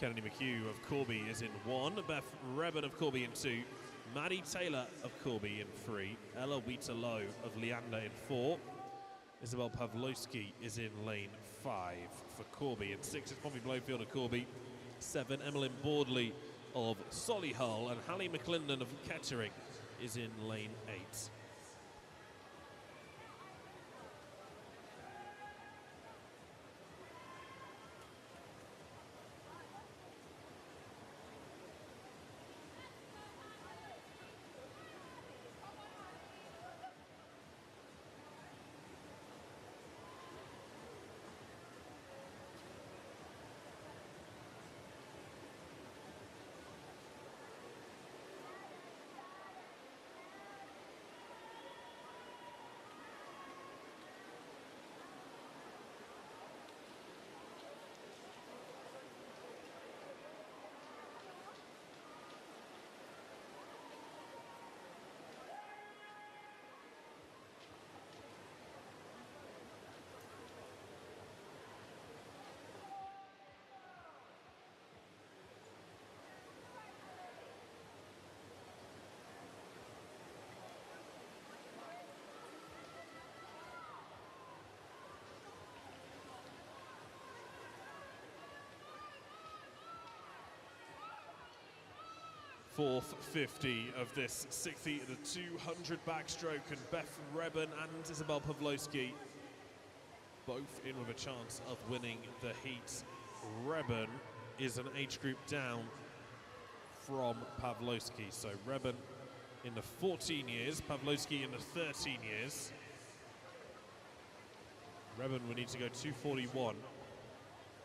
Kennedy McHugh of Corby is in 1, Beth Rebin of Corby in 2, Maddie Taylor of Corby in 3, Ella Wheater-Lowe of Leander in 4, Isabel Pavlowski is in lane 5 for Corby. In 6 is Poppy Blowfield of Corby, 7 Emmeline Boardley of Solihull, and Hallie McClendon of Kettering is in lane 8. Fourth 50 of this 6th heat of the 200 backstroke, and Beth Rebin and Isabel Pavlowski both in with a chance of winning the heat. Rebin is an age group down from Pavlowski, so Rebin in the 14 years, Pavlowski in the 13 years. Rebin will need to go 241,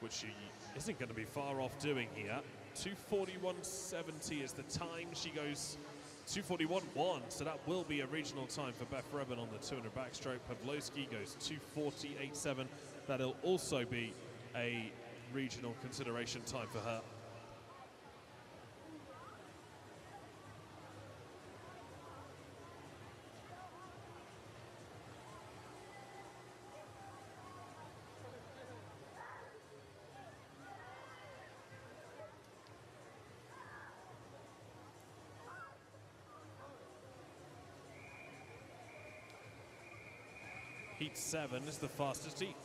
which she isn't going to be far off doing here. 241.70 is the time. She goes 241.1, so that will be a regional time for Beth Rebin on the 200 backstroke. Pavlowski goes 240.87. That'll also be a regional consideration time for her. Heat 7 is the fastest heat.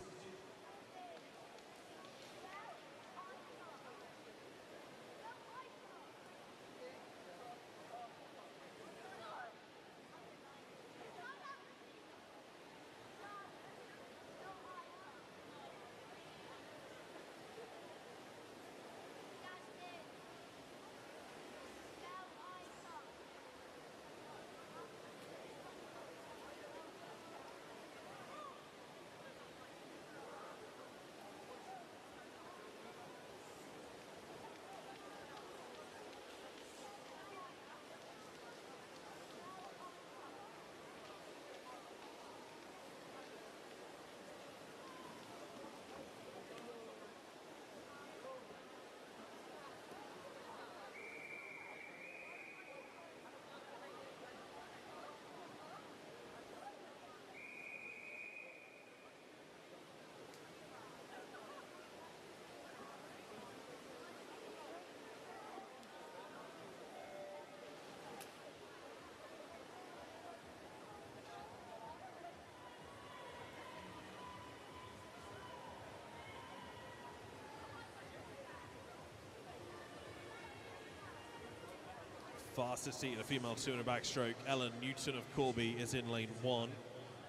Fastest heat in a female 200 backstroke. Ellen Newton of Corby is in lane 1.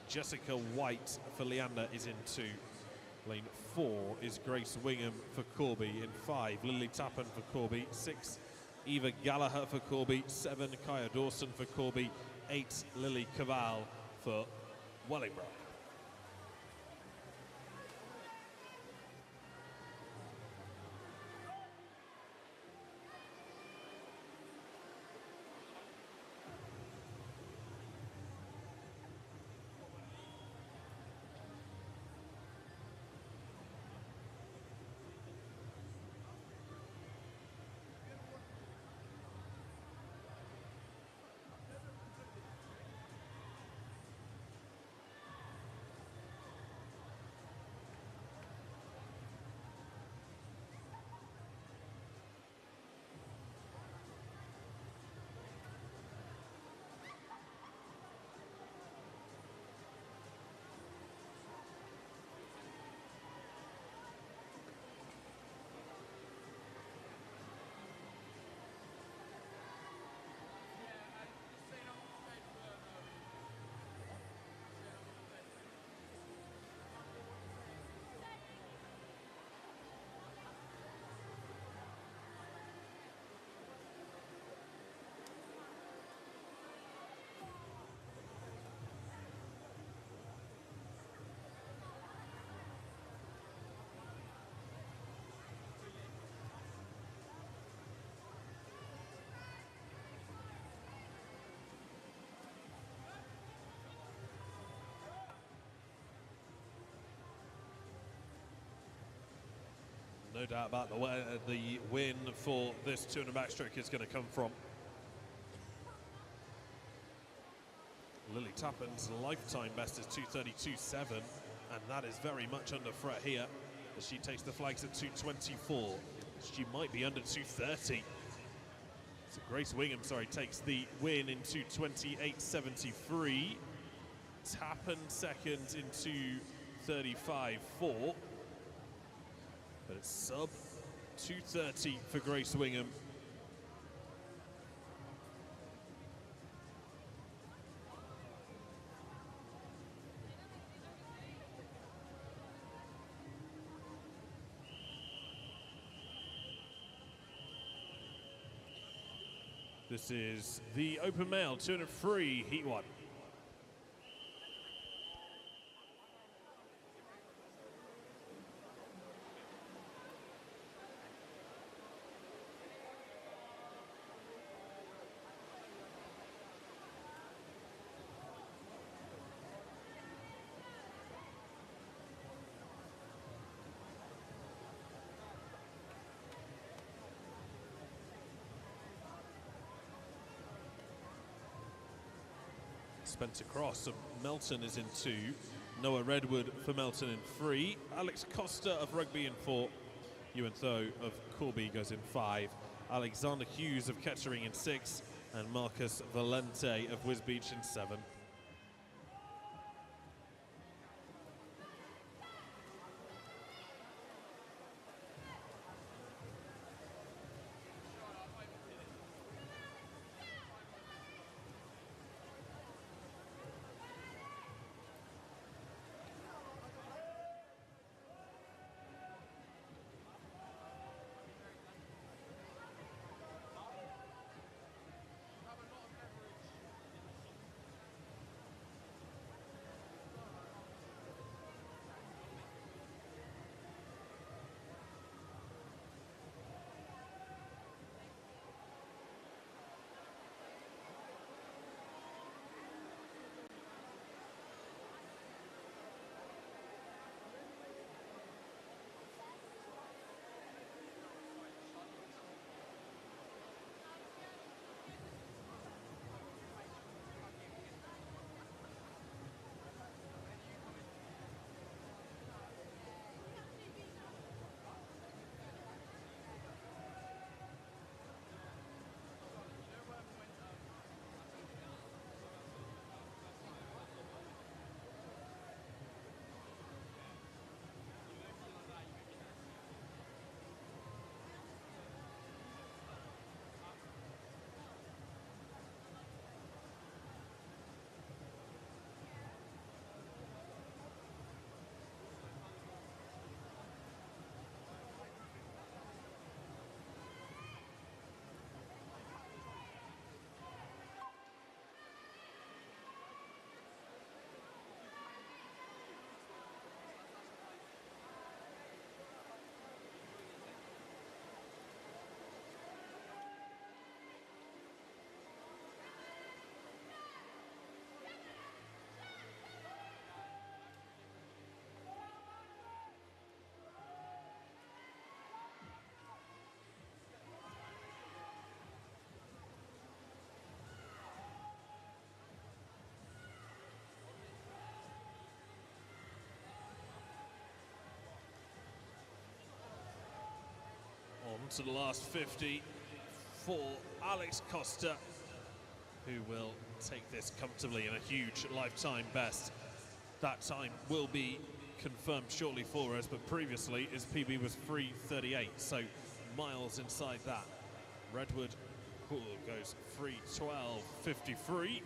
Jessica White for Leander is in 2. Lane 4 is Grace Wingham for Corby. In 5, Lily Tappan for Corby. 6, Eva Gallagher for Corby. 7, Kaya Dawson for Corby. 8, Lily Cavall for Wellingborough. No doubt about the win for this 200 backstroke is going to come from Lily Tappan's lifetime best is 2:32.7, and that is very much under threat here as she takes the flags at 2:24. She might be under 2:30. So Grace Wingham, takes the win in 2:28.73. Tappan second in 2:35.4. But it's sub 2:30 for Grace Wingham. This is the open male 200 free heat 1. Spencer Cross of Melton is in 2. Noah Redwood for Melton in 3. Alex Costa of Rugby in 4. Ewan Tho of Corby goes in 5. Alexander Hughes of Kettering in 6. And Marcus Valente of Wisbech in 7. to the last 50 for Alex Costa, who will take this comfortably in a huge lifetime best. That time will be confirmed shortly for us, but previously his PB was 3:38, so miles inside that. Redwood goes 3:12.53.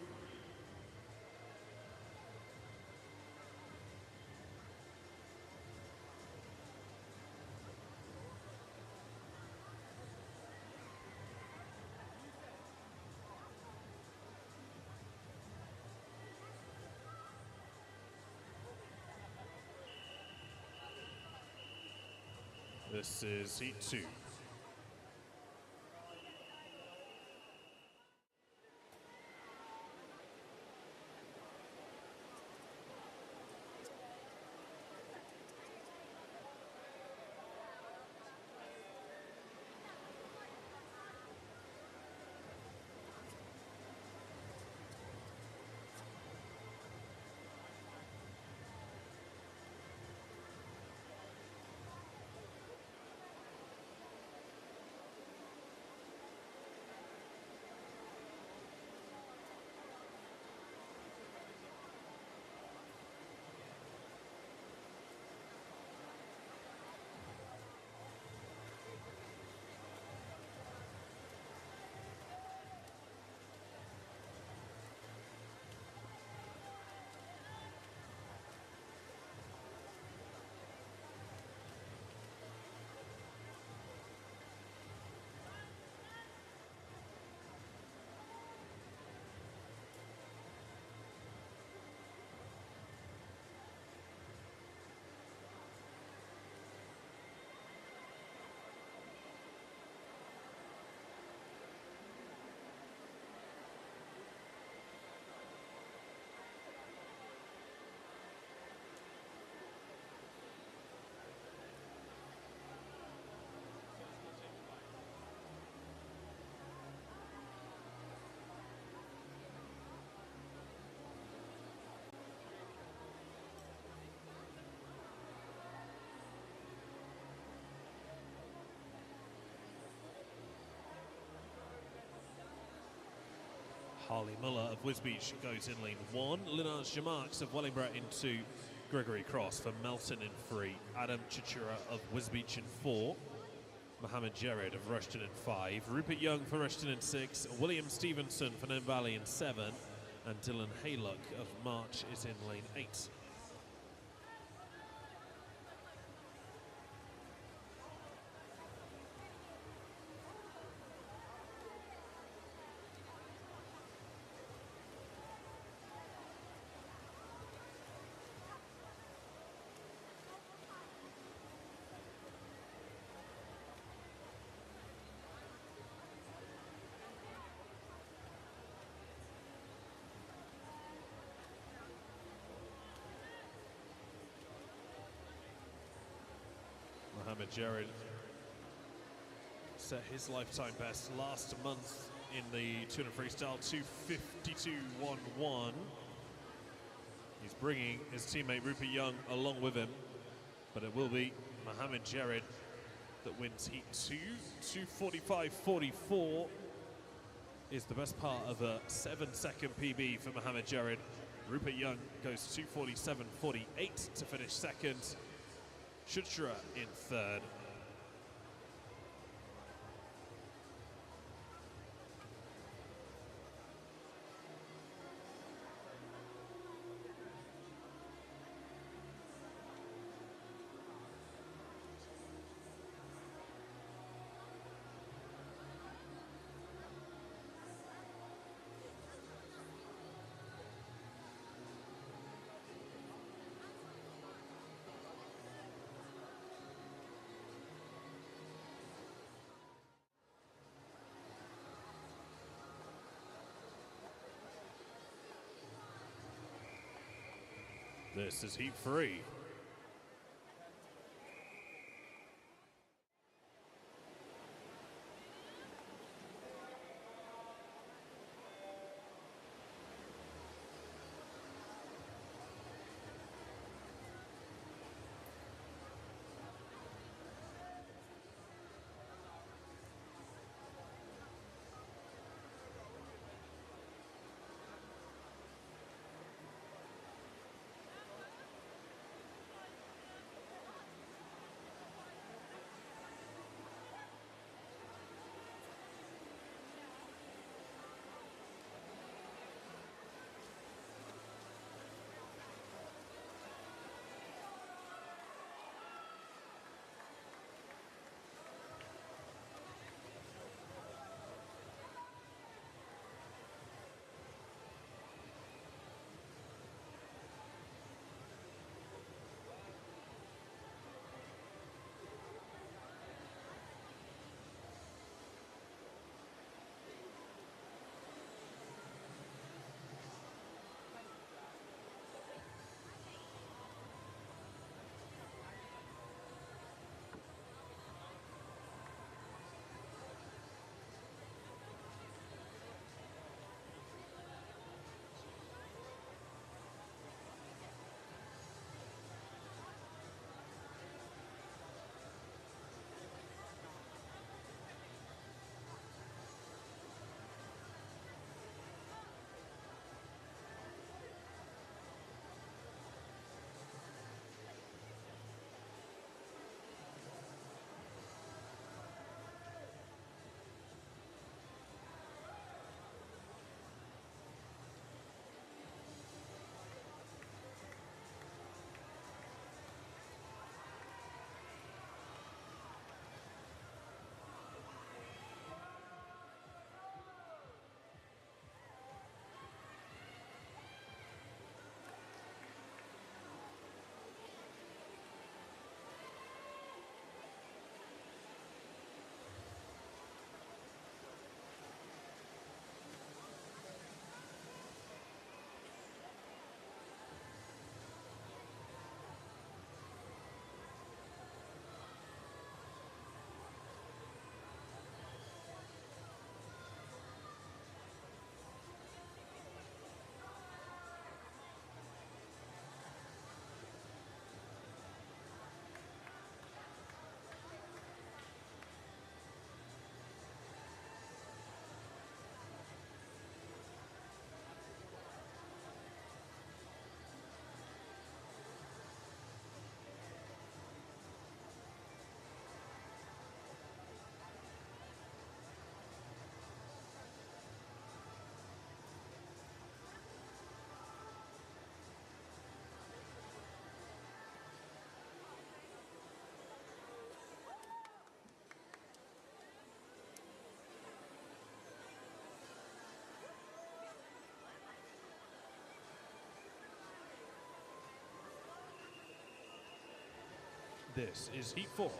This is heat 2. Harley Muller of Wisbech goes in lane 1. Linars Jamarks of Wellingborough in 2. Gregory Cross for Melton in 3. Adam Chichura of Wisbech in 4. Mohammed Jared of Rushton in 5. Rupert Young for Rushton in 6. William Stevenson for Nen Valley in 7. And Dylan Hayluck of March is in lane 8. Mohammed Jared set his lifetime best last month in the 200 freestyle, 2:52.11. He's bringing his teammate Rupert Young along with him, but it will be Mohammed Jared that wins heat 2. 2:45.44 is the best part of a 7-second PB for Mohammed Jared. Rupert Young goes 2:47.48 to finish second. Chuchra in third. This is heat 3. This is heat 4.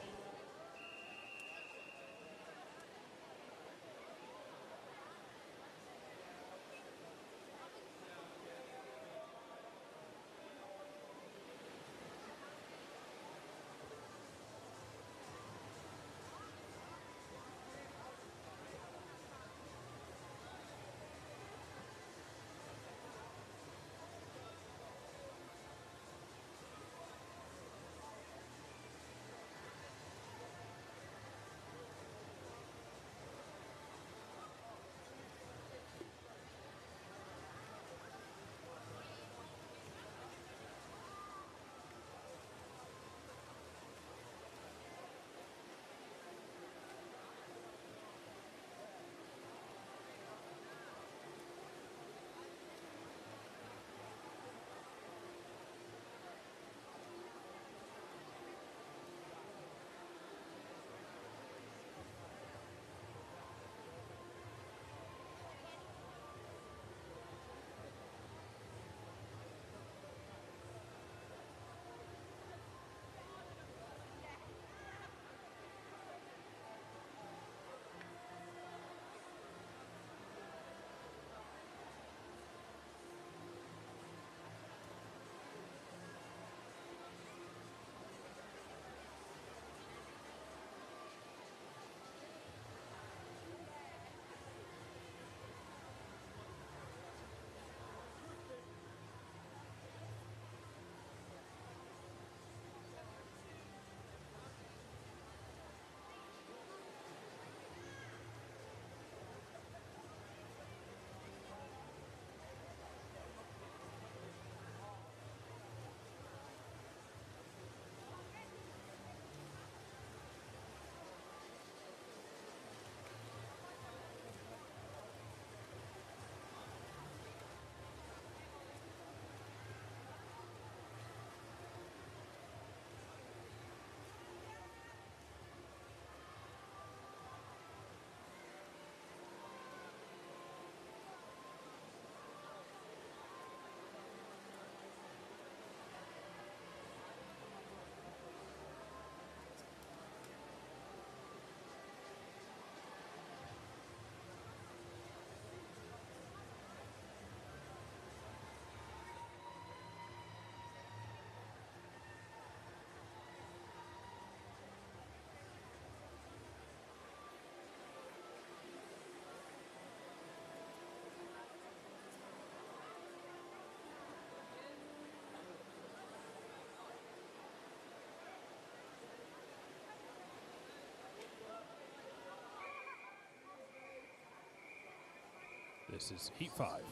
This is heat 5.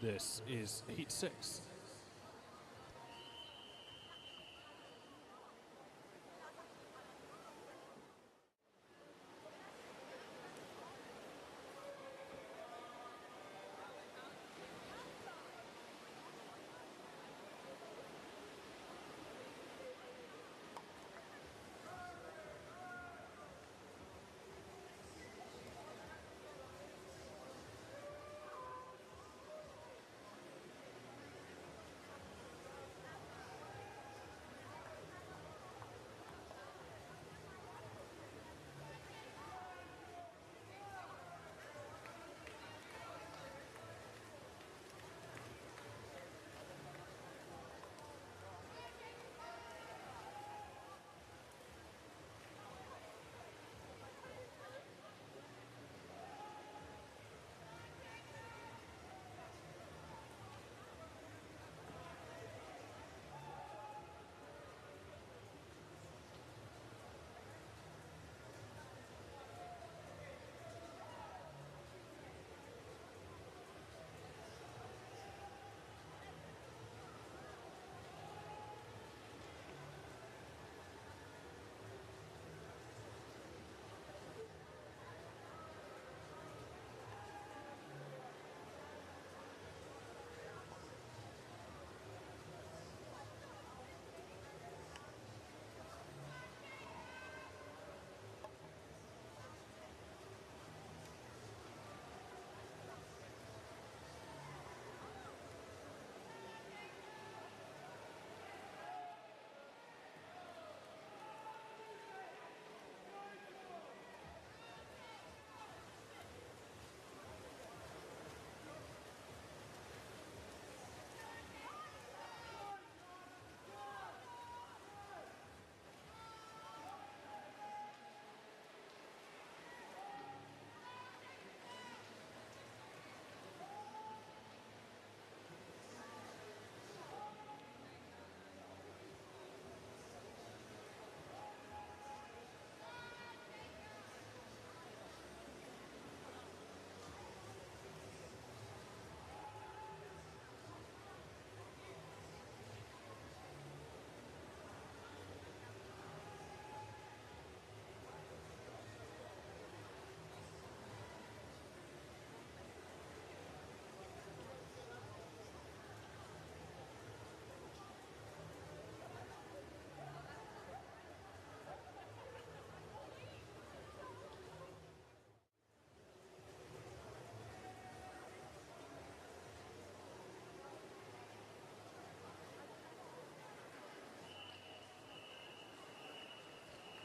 This is heat 6.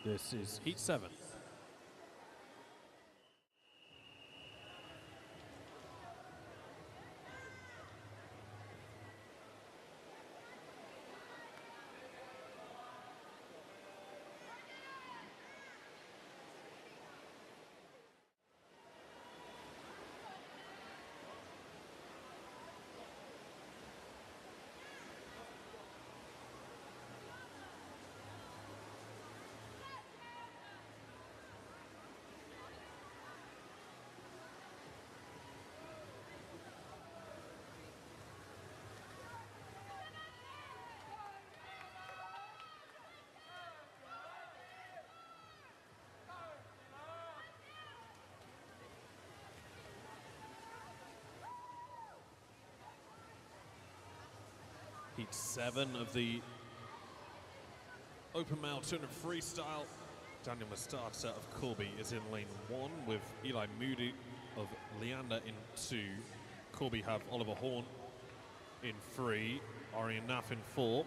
This is heat 7. Heat 7 of the open male 200 freestyle. Daniel Mustard of Corby is in lane 1 with Eli Moody of Leander in 2. Corby have Oliver Horn in 3. Arian Naff in 4.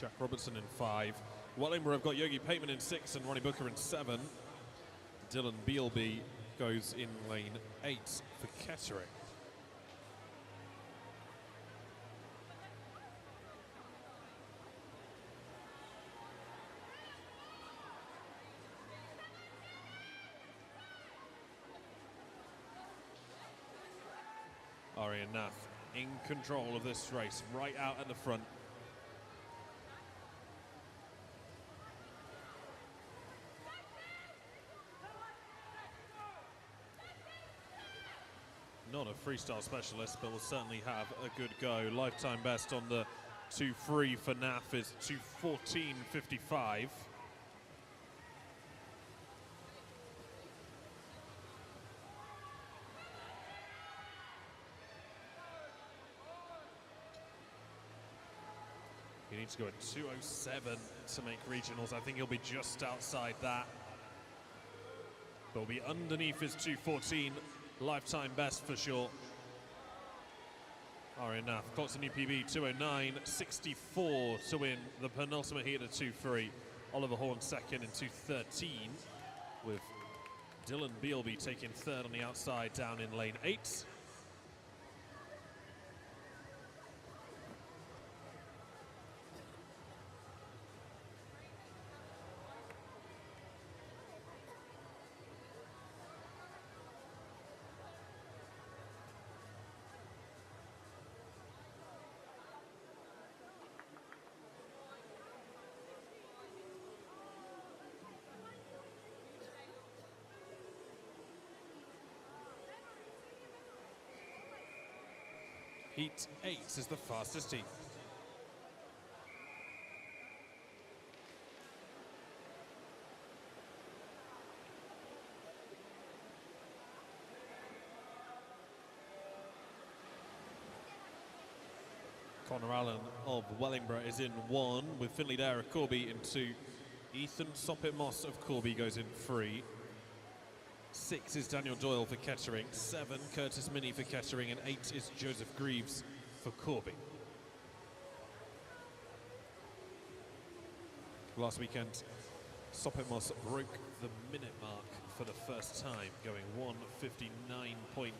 Jack Robertson in 5. Wellingborough have got Yogi Pateman in 6 and Ronnie Booker in 7. Dylan Bealby goes in lane 8 for Kettering. Arian Nath in control of this race, right out at the front. not a freestyle specialist, but will certainly have a good go. Lifetime best on the 2 free for NAF is 2:14.55. He needs to go at 2:07 to make regionals. I think he'll be just outside that. But will be underneath his 2:14 lifetime best for sure. Enough. Clocks a new PB, 2:09.64 to win the penultimate heat at 2-3. Oliver Horn second in 2:13, with Dylan Bealby taking third on the outside down in lane 8. Heat 8 is the fastest heat. Connor Allen of Wellingborough is in 1, with Finley Dare of Corby in 2. Ethan Soppit Moss of Corby goes in 3. 6 is Daniel Doyle for Kettering, 7 Curtis Minnie for Kettering, and 8 is Joseph Greaves for Corby. Last weekend, Soppit Moss broke the minute mark for the first time, going 1:59 point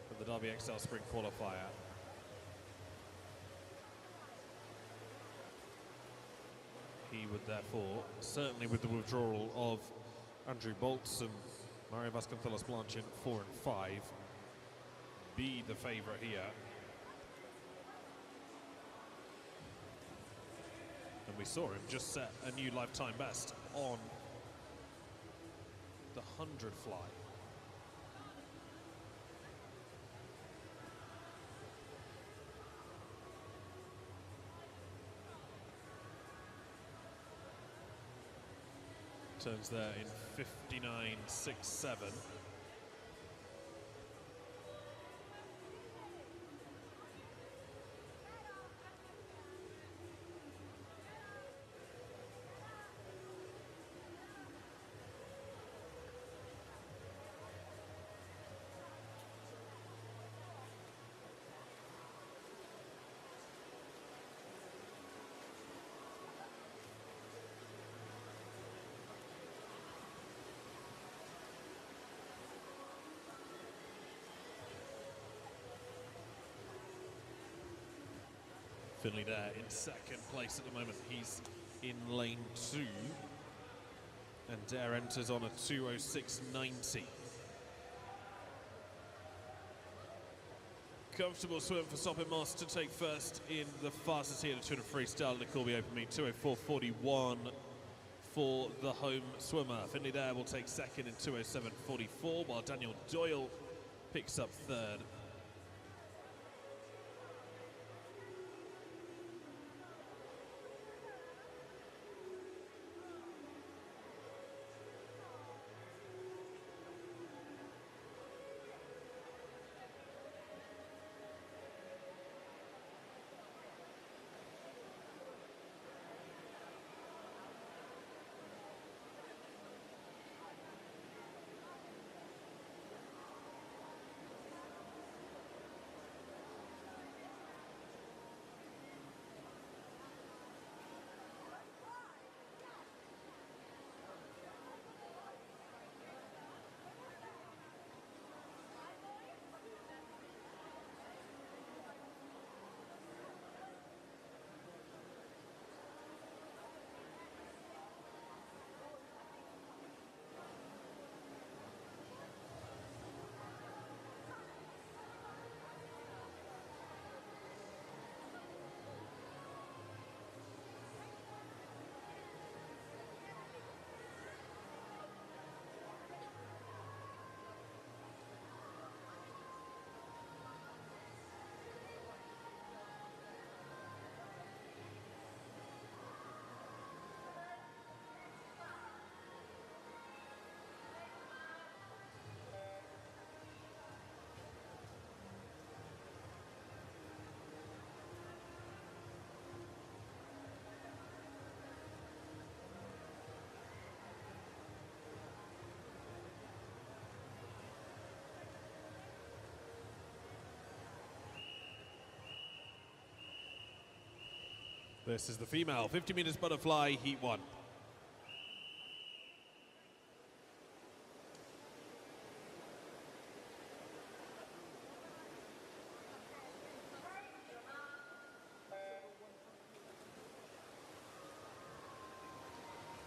for the Derby XL Spring Qualifier. He would therefore, certainly with the withdrawal of Andrew Bolts and Mario Vasconcelos Blanche in 4 and 5, be the favourite here. And we saw him just set a new lifetime best on the 100 fly. Turns there in 59.67. Finley there in second place at the moment. He's in lane 2. And Dare enters on a 2:06.90. Comfortable swim for Soppit Moss to take first in the fastest heat of the 200 freestyle in the Corby Open Meet. 2:04.41 for the home swimmer. Finley Dare will take second in 2:07.44, while Daniel Doyle picks up third. This is the female 50 meters butterfly, heat 1.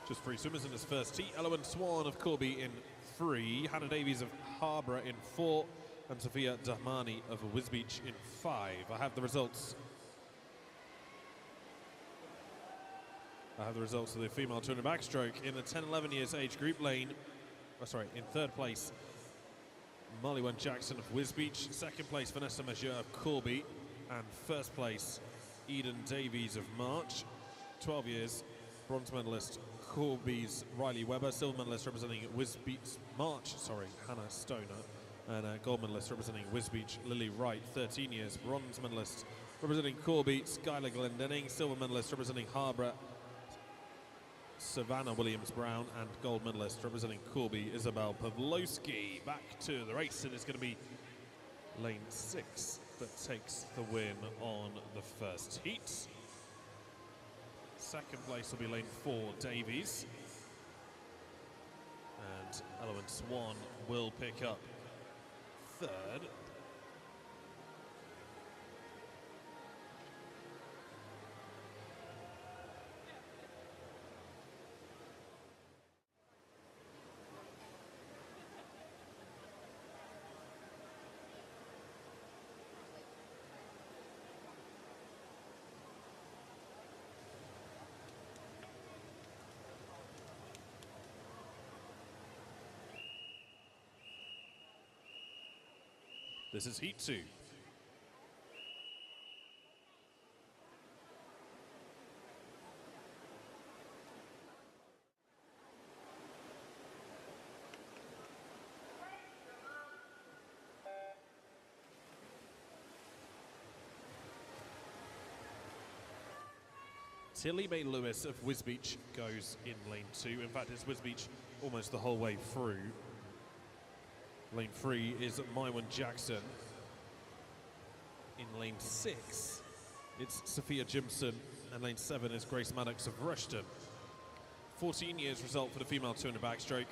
Just 3 swimmers in this first heat. Elowen Swan of Corby in 3, Hannah Davies of Harborough in 4, and Sophia Dahmani of Wisbech in 5. I have the results. Of the female 200 backstroke in the 10-11 years age group lane. In 3rd place, Marley-Wen Jackson of Wisbech. 2nd place, Vanessa Major of Corby. And 1st place, Eden Davies of March. 12 years, bronze medalist Corby's Riley Webber. Silver medalist representing Wisbech, Hannah Stoner. And gold medalist representing Wisbech, Lily Wright. 13 years, bronze medalist representing Corby, Skylar Glendenning. Silver medalist representing Harborough, Savannah Williams-Brown, and gold medalist representing Corby, Isabel Pavlowski. Back to the race, and it's going to be lane 6 that takes the win on the first heat. 2nd place will be lane 4, Davies. And Elowen Swan will pick up 3rd. This is heat 2. Tilly May Lewis of Wisbech goes in lane 2. In fact, it's Wisbech almost the whole way through. Lane 3 is Marley-Wen Jackson. In lane 6, it's Sophia Jimson, and lane 7 is Grace Maddox of Rushton. 14 years result for the female 200 backstroke.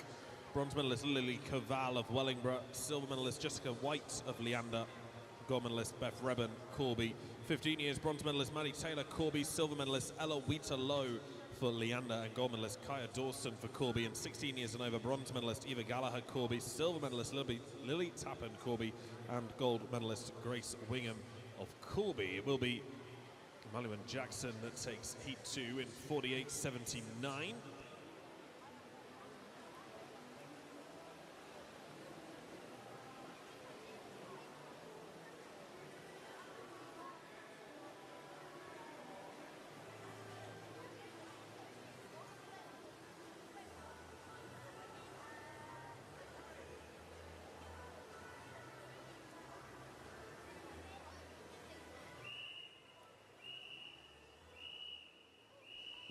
Bronze medalist Lily Koval of Wellingborough. Silver medalist Jessica White of Leander. Gold medalist Beth Reben, Corby. 15 years, bronze medalist Maddie Taylor, Corby. Silver medalist Ella Wheater Lowe for Leander, and gold medalist Kaya Dawson for Corby. And 16 years and over, bronze medalist Eva Gallagher, Corby. Silver medalist Lily Tappan, Corby. And gold medalist Grace Wingham of Corby. It will be Marley-Wen Jackson that takes heat 2 in 48.79.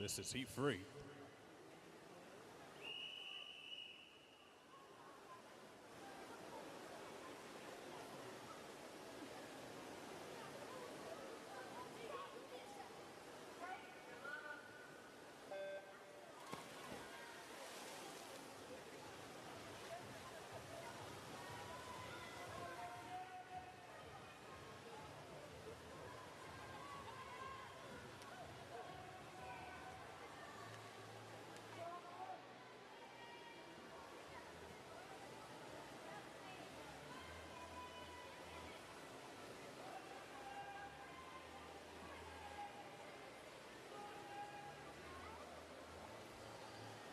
This is heat 3.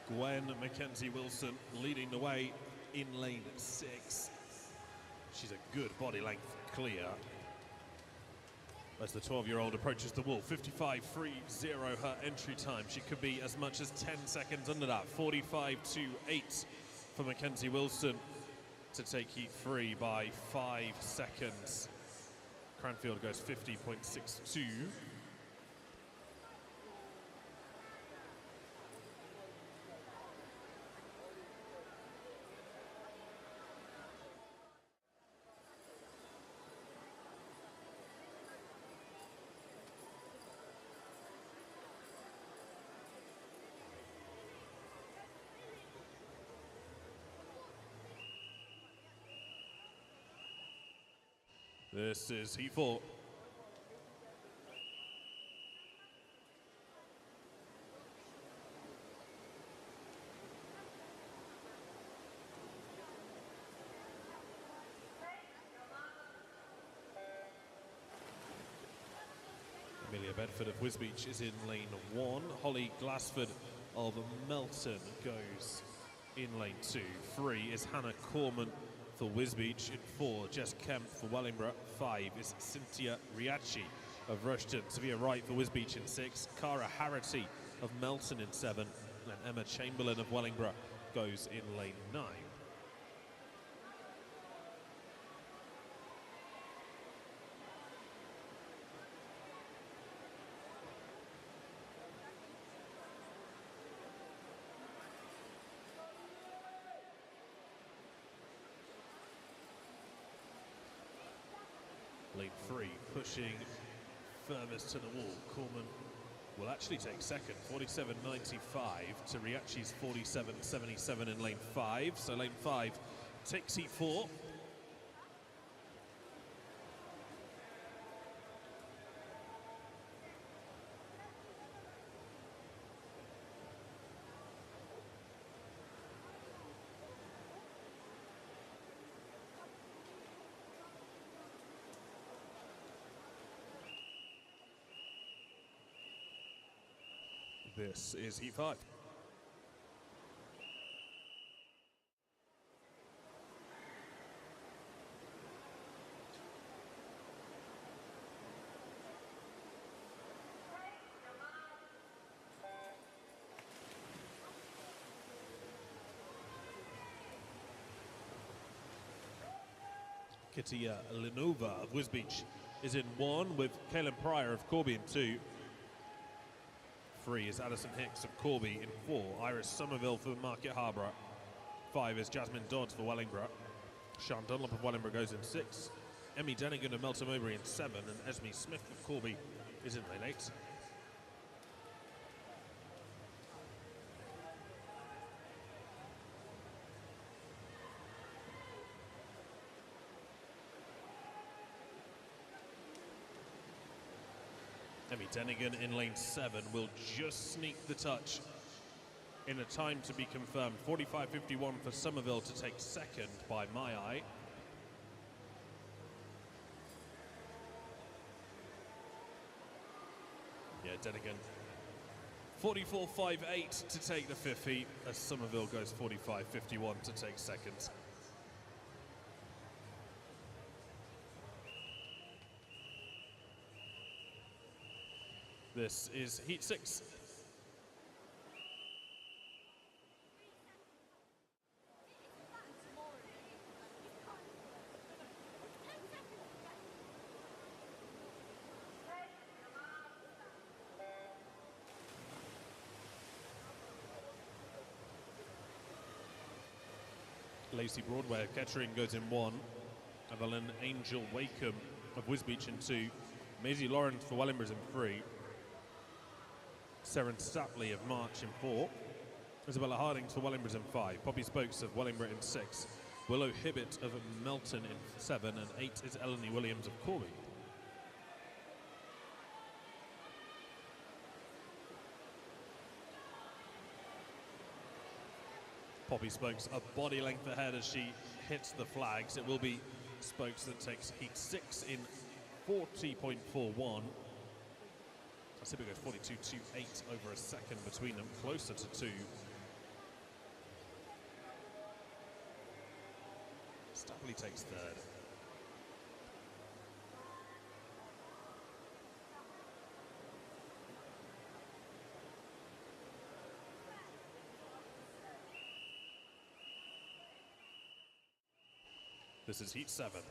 Gwen Mackenzie Wilson leading the way in lane 6. She's a good body length clear as the 12-year-old approaches the wall. 55.30 her entry time. She could be as much as 10 seconds under that. 45.28 for Mackenzie Wilson to take heat 3 by 5 seconds. Cranfield goes 50.62. This is heat 4. Amelia Bedford of Wisbech is in lane 1. Holly Glassford of Melton goes in lane 2. 3 is Hannah Corman for Wisbech. In 4, Jess Kemp for Wellingborough. 5 is Cynthia Riachi of Rushton. Severe Wright for Wisbech in 6. Cara Harity of Melton in 7. And Emma Chamberlain of Wellingborough goes in lane 9. Lane 3, pushing furthest to the wall. Corman will actually take second, 47.95 to Riachi's 47.77 in lane 5. So lane 5 takes heat 4. This is heat 5. Kitty Lenova of Wisbech is in 1 with Kaylin Pryor of Corby in 2. 3 is Alison Hicks of Corby in 4. Iris Somerville for Market Harborough. 5 is Jasmine Dodds for Wellingborough. Sean Dunlop of Wellingborough goes in 6. Emmy Denigan of Melton Mowbray in 7. And Esme Smith of Corby is in lane 8. Emmy Denigan in lane 7 will just sneak the touch in a time to be confirmed. 45.51 for Somerville to take second by my eye. Yeah, Denigan 44.58 to take the 5th heat as Somerville goes 45.51 to take second. This is heat 6. Lacey Broadway of Kettering goes in 1. Evelyn Angel Wakeham of Wisbech in 2. Maisie Lawrence for Wellingborough in 3. Seren Stapley of March in 4. Isabella Hardings for Wellingborough in 5. Poppy Spokes of Wellingborough in 6. Willow Hibbett of Melton in 7. And 8 is Eleni Williams of Corby. Poppy Spokes a body length ahead as she hits the flags. It will be Spokes that takes heat 6 in 40.41. Sibigo goes 42.28 over a second between them, closer to 2. Stapley takes 3rd. This is heat 7.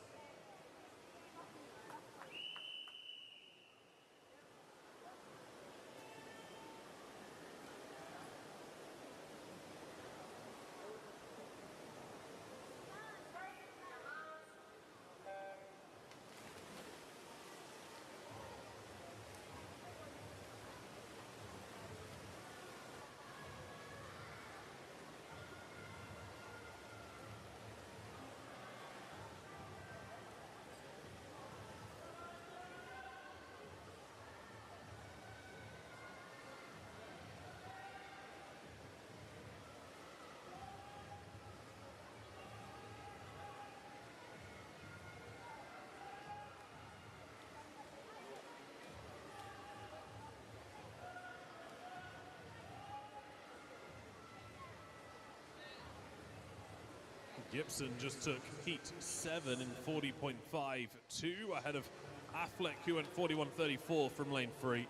Gibson just took heat 7 in 40.52 ahead of Affleck, who went 41.34 from lane 3.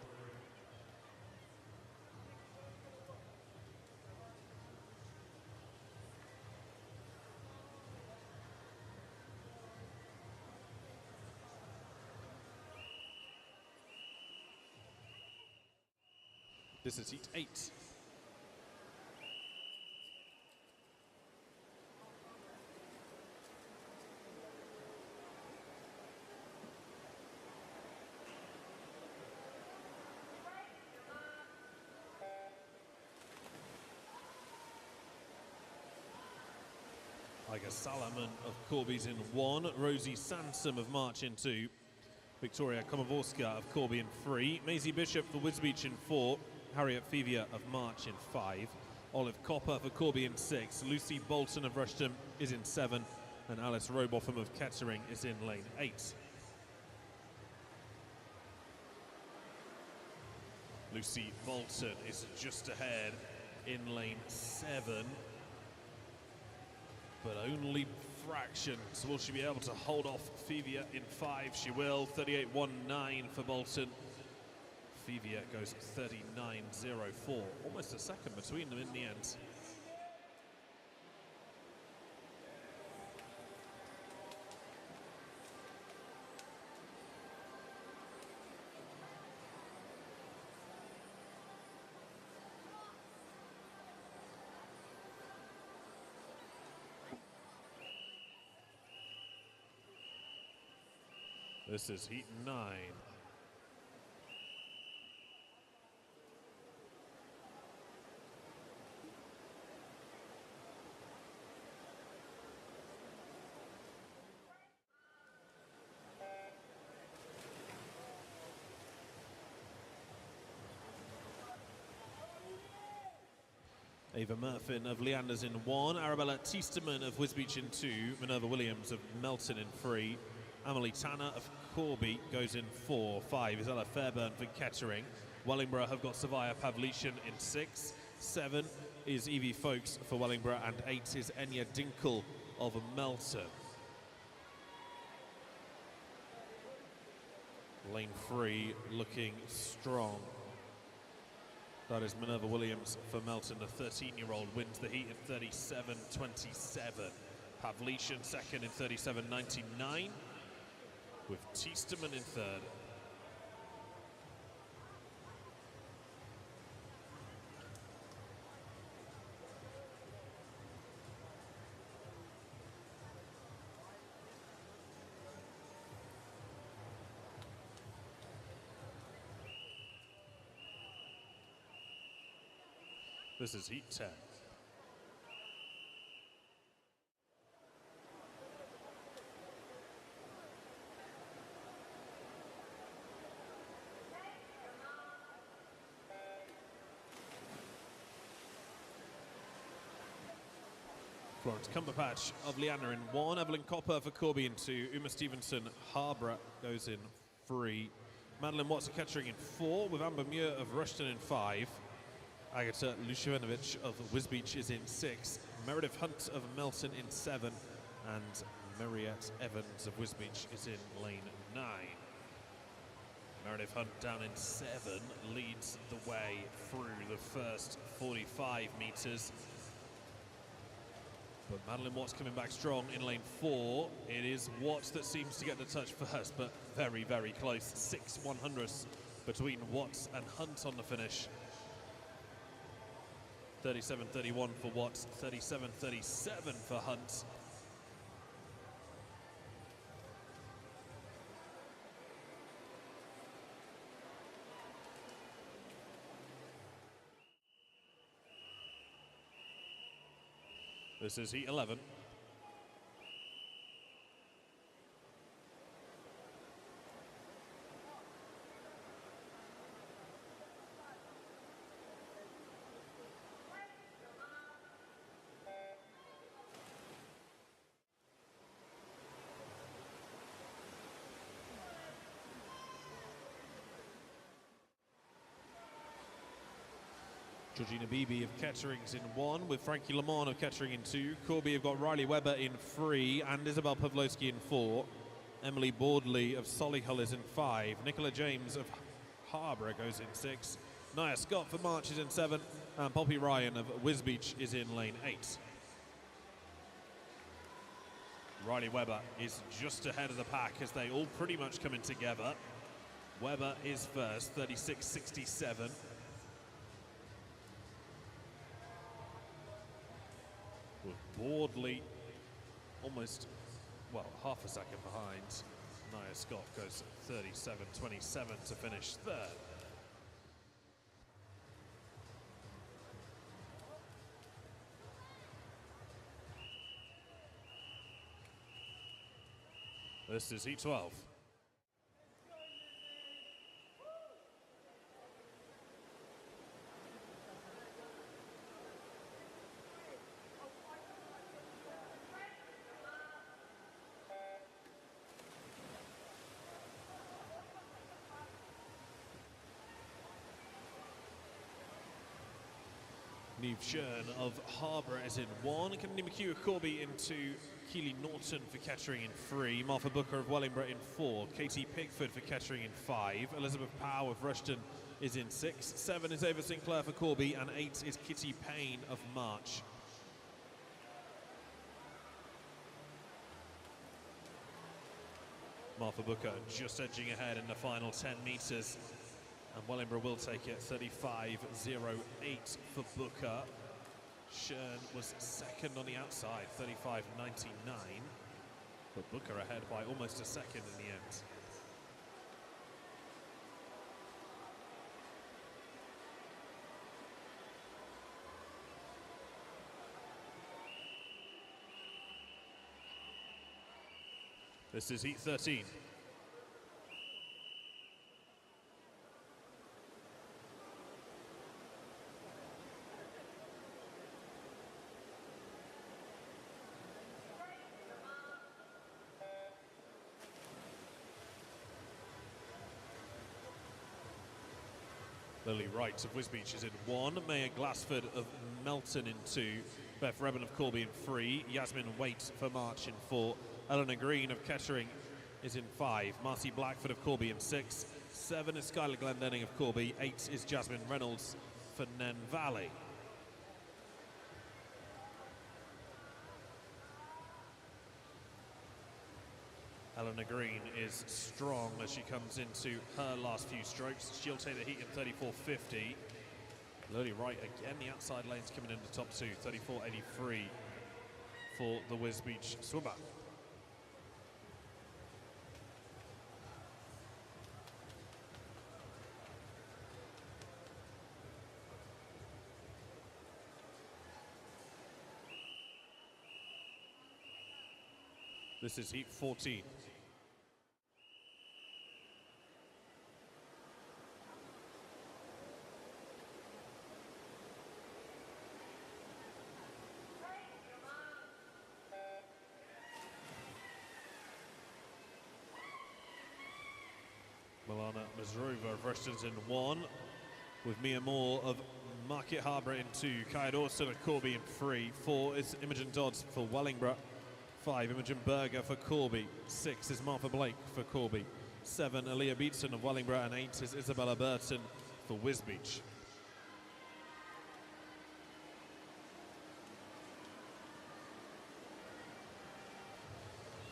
This is heat 8. Iga Salaman of Corby's in 1, Rosie Sansom of March in 2, Victoria Komovorska of Corby in 3, Maisie Bishop for Wisbech in 4, Harriet Fevia of March in 5, Olive Copper for Corby in 6, Lucy Bolton of Rushton is in 7, and Alice Robotham of Kettering is in lane 8. Lucy Bolton is just ahead in lane 7. But only fractions. Will she be able to hold off Fevia in 5? She will. 38.19 for Bolton. Fevia goes 39.04. Almost a second between them in the end. This is heat 9. Ava Murfin of Leanders in 1, Arabella Teasterman of Wisbech in 2, Minerva Williams of Melton in 3, Emily Tanner of Corby goes in 4. 5 is Ella Fairburn for Kettering. Wellingborough have got Savaya Pavlician in 6. 7 is Evie Folks for Wellingborough, and 8 is Enya Dinkle of Melton. Lane 3 looking strong. That is Minerva Williams for Melton. The 13-year-old wins the heat in 37.27. Pavlician second in 37.99. With Teasterman in 3rd. This is heat 10. Florence Cumberpatch of Leander in 1, Evelyn Copper for Corby in 2, Uma Stevenson Harborough goes in 3, Madeline Watts of Kettering in 4, with Amber Muir of Rushton in 5, Agata Lushevanovic of Wisbech is in 6, Meredith Hunt of Melton in 7, and Mariette Evans of Wisbech is in lane 9. Meredith Hunt down in 7 leads the way through the first 45 metres. But Madeline Watts coming back strong in lane 4. It is Watts that seems to get the touch first, but very, very close. 6/100ths between Watts and Hunt on the finish. 37.31 for Watts, 37.37 for Hunt. This is heat 11. Georgina Beebe of Kettering's in 1, with Frankie Lamont of Kettering in 2. Corby have got Riley Webber in 3, and Isabel Pavlowski in 4. Emily Bordley of Solihull is in 5. Nicola James of Harborough goes in 6. Nia Scott for March is in 7. And Poppy Ryan of Wisbech is in lane 8. Riley Webber is just ahead of the pack as they all pretty much come in together. Webber is first, 36.67. With Bordley almost, well, half a second behind. Nia Scott goes 37.27 to finish third. This is heat 12. Neve Shern of Harborough is in 1. Kennedy McHugh of Corby in 2. Keely Norton for Kettering in 3. Martha Booker of Wellingborough in 4. Katie Pickford for Kettering in 5. Elizabeth Powell of Rushton is in 6. 7 is Ava Sinclair for Corby, and 8 is Kitty Payne of March. Martha Booker just edging ahead in the final 10 metres. And Wellingborough will take it, 35.08 for Booker. Shern was second on the outside, 35.99. But Booker ahead by almost a second in the end. This is heat 13. Lily Wright of Wisbech is in 1. Maya Glassford of Melton in 2. Beth Rebben of Corby in 3. Yasmin Waite for March in 4. Eleanor Green of Kettering is in 5. Marcy Blackford of Corby in 6. 7 is Skylar Glendenning of Corby. 8 is Jasmine Reynolds for Nen Valley. Eleanor Green is strong as she comes into her last few strokes. She'll take the heat in 34.50. Lily Wright again, the outside lanes coming into top 2, 34.83 for the Wisbech swimmer. This is heat 14. Milana Mazrova of Rushton's in 1, with Mia Moore of Market Harbour in 2, Kaya Dawson of Corby in 3, 4 is Imogen Dodds for Wellingborough, 5 Imogen Berger for Corby, 6 is Martha Blake for Corby, 7 Aaliyah Beatson of Wellingborough, and 8 is Isabella Burton for Wisbech.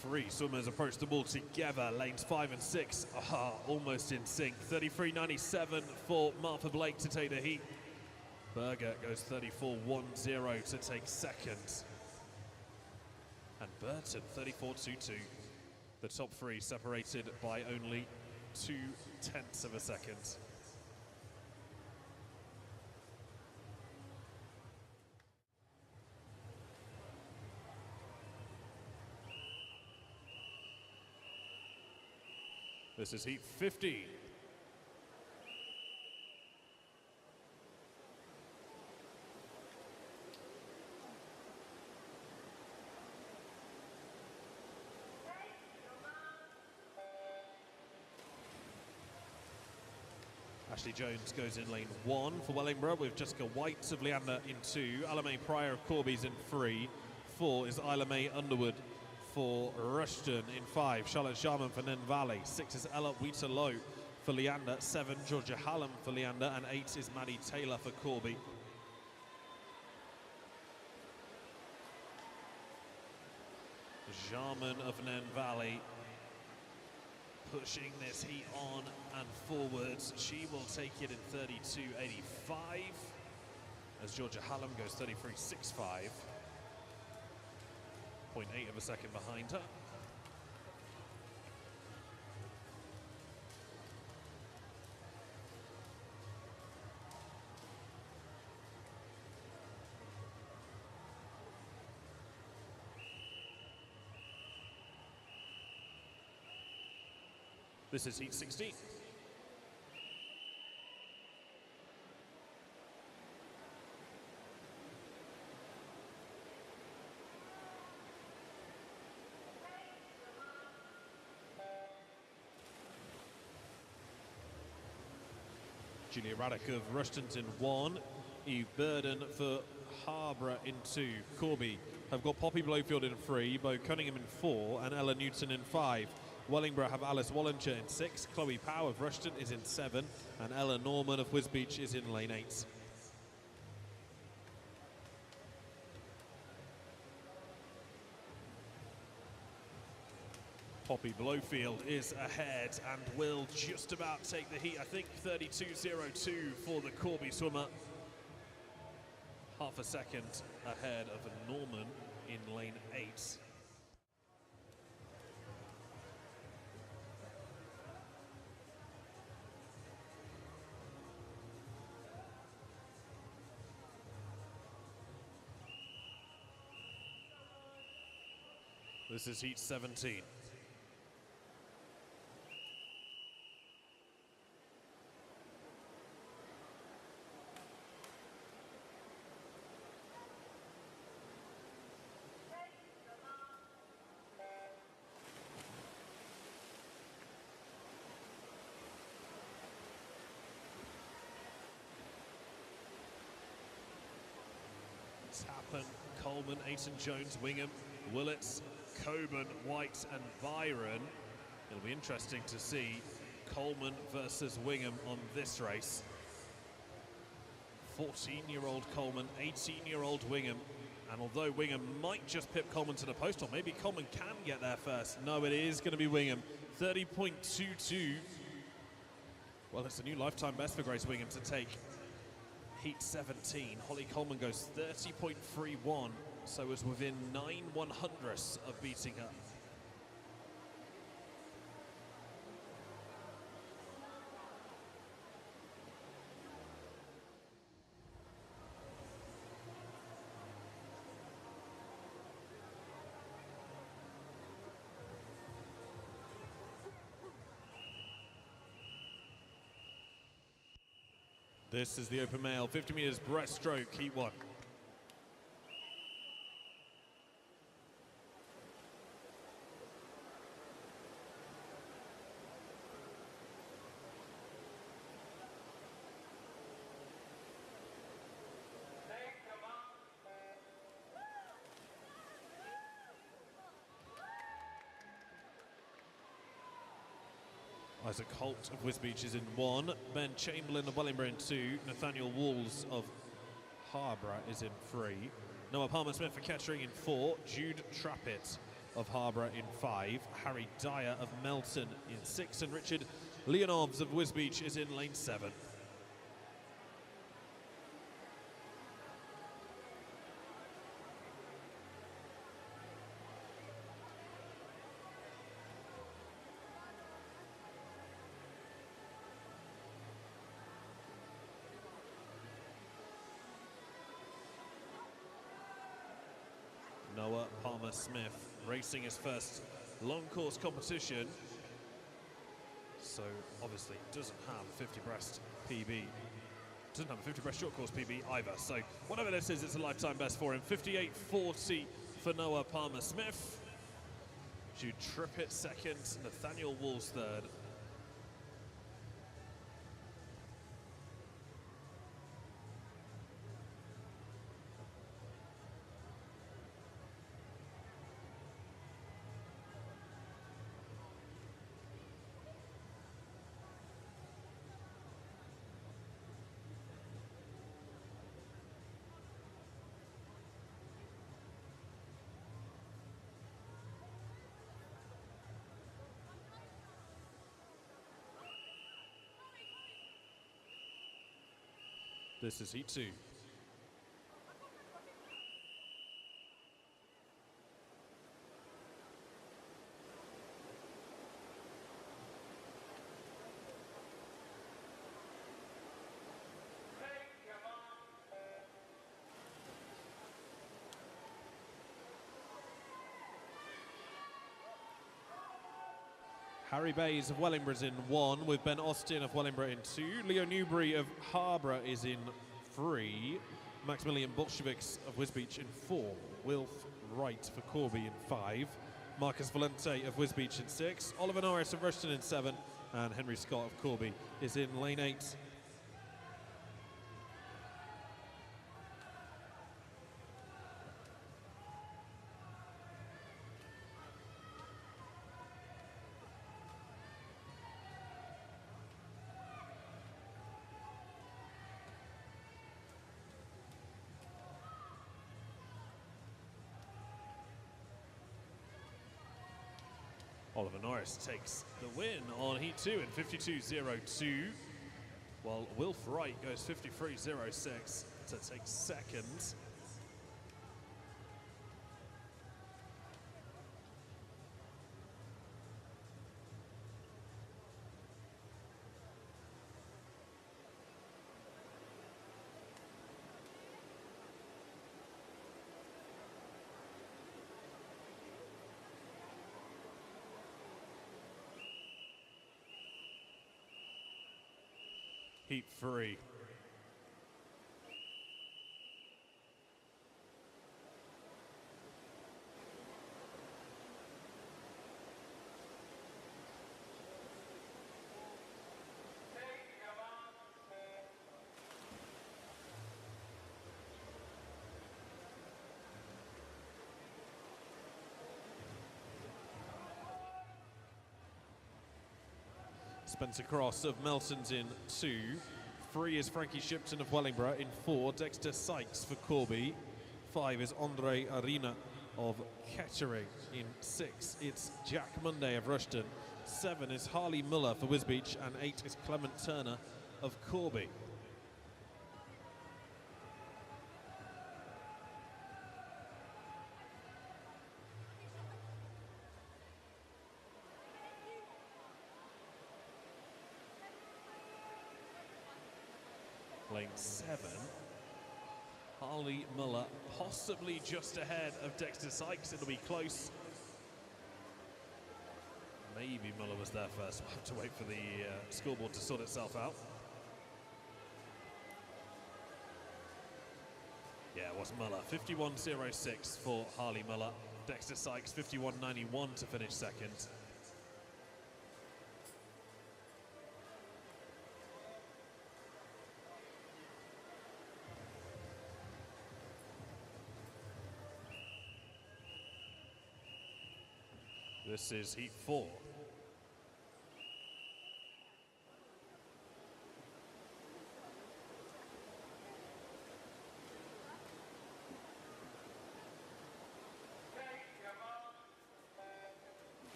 Three swimmers approach the wall together. Lanes 5 and 6 are almost in sync. 33.97 for Martha Blake to take the heat. Berger goes 34.10 to take second. And Burton 34.22. The top 3 separated by only 0.2 of a second. This is heat 15. Ashley Jones goes in lane 1 for Wellingborough, with Jessica White of Leander in 2. Ella May Pryor of Corby's in 3. 4 is Isla May Underwood for Rushton in 5. Charlotte Jarman for Nen Valley. 6 is Ella Wheaterlow for Leander. 7, Georgia Hallam for Leander. And 8 is Maddie Taylor for Corby. Jarman of Nen Valley pushing this heat on and forwards. She will take it in 32.85 as Georgia Hallam goes 33.65. 0.8 of a second behind her. This is heat 16. Julia Raddick of Rushton's in 1. Eve Burden for Harborough in 2. Corby have got Poppy Blowfield in 3, Bo Cunningham in 4, and Ella Newton in 5. Wellingborough have Alice Wallinger in 6, Chloe Power of Rushton is in 7, and Ella Norman of Wisbech is in lane 8. Poppy Blowfield is ahead and will just about take the heat. I think 32.02 for the Corby swimmer. Half a second ahead of Norman in lane 8. This is heat 17. Tappan, Coleman, Aiton Jones, Wingham, Willets, Coburn, White and Byron. It'll be interesting to see Coleman versus Wingham on this race. 14-year-old Coleman, 18-year-old Wingham. And although Wingham might just pip Coleman to the post, or maybe Coleman can get there first. No, it is going to be Wingham. 30.22. Well, it's a new lifetime best for Grace Wingham to take heat 17. Holly Coleman goes 30.31. So was within 9/100ths of beating her. This is the open male 50 meters breaststroke, heat 1. Isaac Holt of Wisbech is in 1, Ben Chamberlain of Wellingborough in 2, Nathaniel Walls of Harborough is in 3, Noah Palmer-Smith for Kettering in 4, Jude Trappett of Harborough in 5, Harry Dyer of Melton in 6, and Richard Leonovs of Wisbech is in lane 7. Noah Palmer-Smith racing his first long course competition, so obviously doesn't have a 50 breast PB, doesn't have a 50 breast short course PB either, so whatever this is, it's a lifetime best for him. 58.40 for Noah Palmer-Smith. Jude Trippett second, Nathaniel Walls third. This is heat 2. Harry Bays of Wellingborough is in 1, with Ben Austin of Wellingborough in 2. Leo Newbury of Harborough is in 3. Maximilian Bolsheviks of Wisbech in 4. Wilf Wright for Corby in 5. Marcus Valente of Wisbech in 6. Oliver Norris of Rushton in 7. And Henry Scott of Corby is in lane 8. Oliver Norris takes the win on Heat 2 in 52.02, while Wilf Wright goes 53.06 to take second. Heat 3. Spencer Cross of Melton's in 2. 3 is Frankie Shipton of Wellingborough in 4. Dexter Sykes for Corby. 5 is Andre Arena of Kettering in 6. It's Jack Monday of Rushton. 7 is Harley Muller for Wisbech, and 8 is Clement Turner of Corby. Lane 7, Harley Muller possibly just ahead of Dexter Sykes. It'll be close. Maybe Muller was there first. We'll have to wait for the scoreboard to sort itself out. Yeah, it was Muller. 51.06 for Harley Muller. Dexter Sykes 51.91 to finish second. This is Heat 4.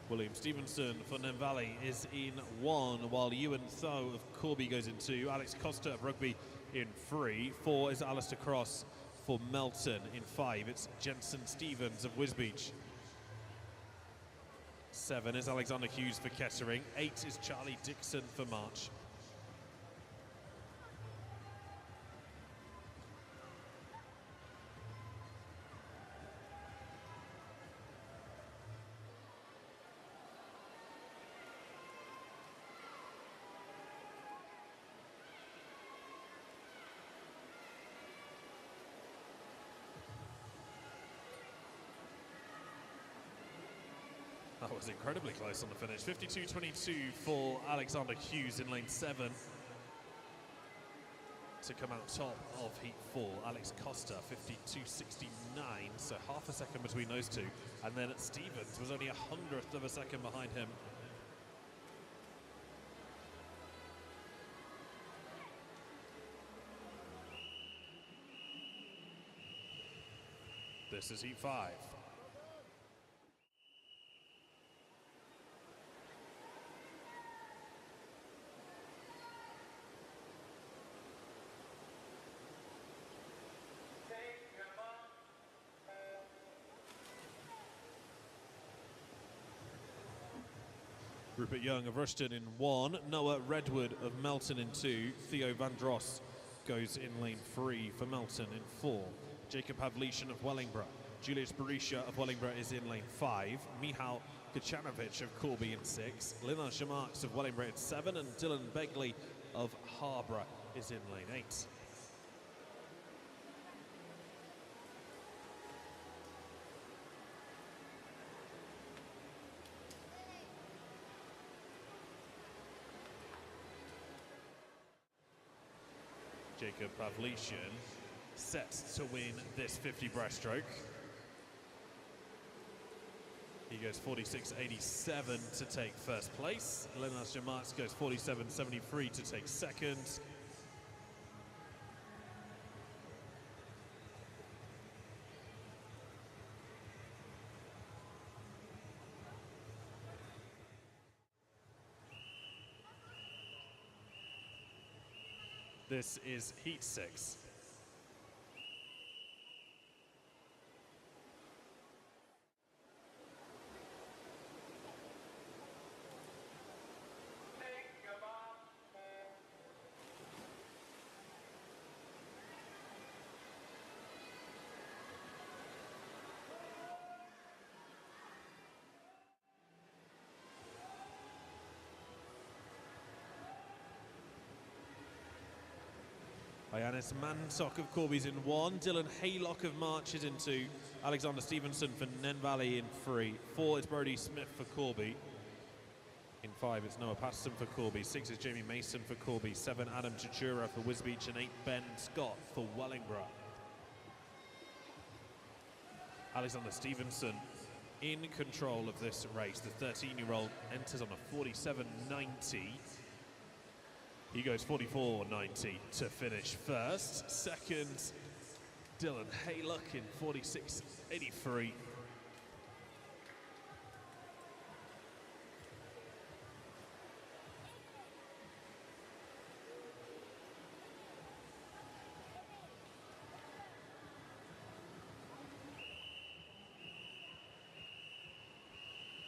William Stevenson for Nem Valley is in 1, while Ewan Tho of Corby goes in 2. Alex Costa of Rugby in 3. 4 is Alistair Cross for Melton in 5. It's Jensen Stevens of Wisbech. 7 is Alexander Hughes for Kettering. 8 is Charlie Dixon for March. That was incredibly close on the finish. 52.22 for Alexander Hughes in lane 7 to come out top of Heat 4. Alex Costa 52.69, so half a second between those two. And then Stevens was only 100th of a second behind him. This is Heat 5. Rupert Young of Rushton in 1, Noah Redwood of Melton in 2, Theo Vandross goes in lane 3 for Melton in 4, Jacob Pavlician of Wellingborough, Julius Berisha of Wellingborough is in lane 5, Mihal Kacanovic of Corby in 6, Linan Shamarks of Wellingborough in 7, and Dylan Begley of Harborough is in lane 8. Jacob Pavlician set to win this 50 breaststroke. He goes 46.87 to take first place. Lenas Jamarks goes 47.73 to take second. This is heat 6. Ianis Mantok of Corby's in 1, Dylan Haylock of March is in 2, Alexander Stevenson for Nen Valley in 3, 4 is Brody Smith for Corby, in 5 it's Noah Patterson for Corby, 6 is Jamie Mason for Corby, 7 Adam Chichura for Wisbech, and 8 Ben Scott for Wellingborough. Alexander Stevenson in control of this race. The 13-year-old enters on a 47.90. He goes 44.90 to finish first. Second, Dylan Haylock in 46.83.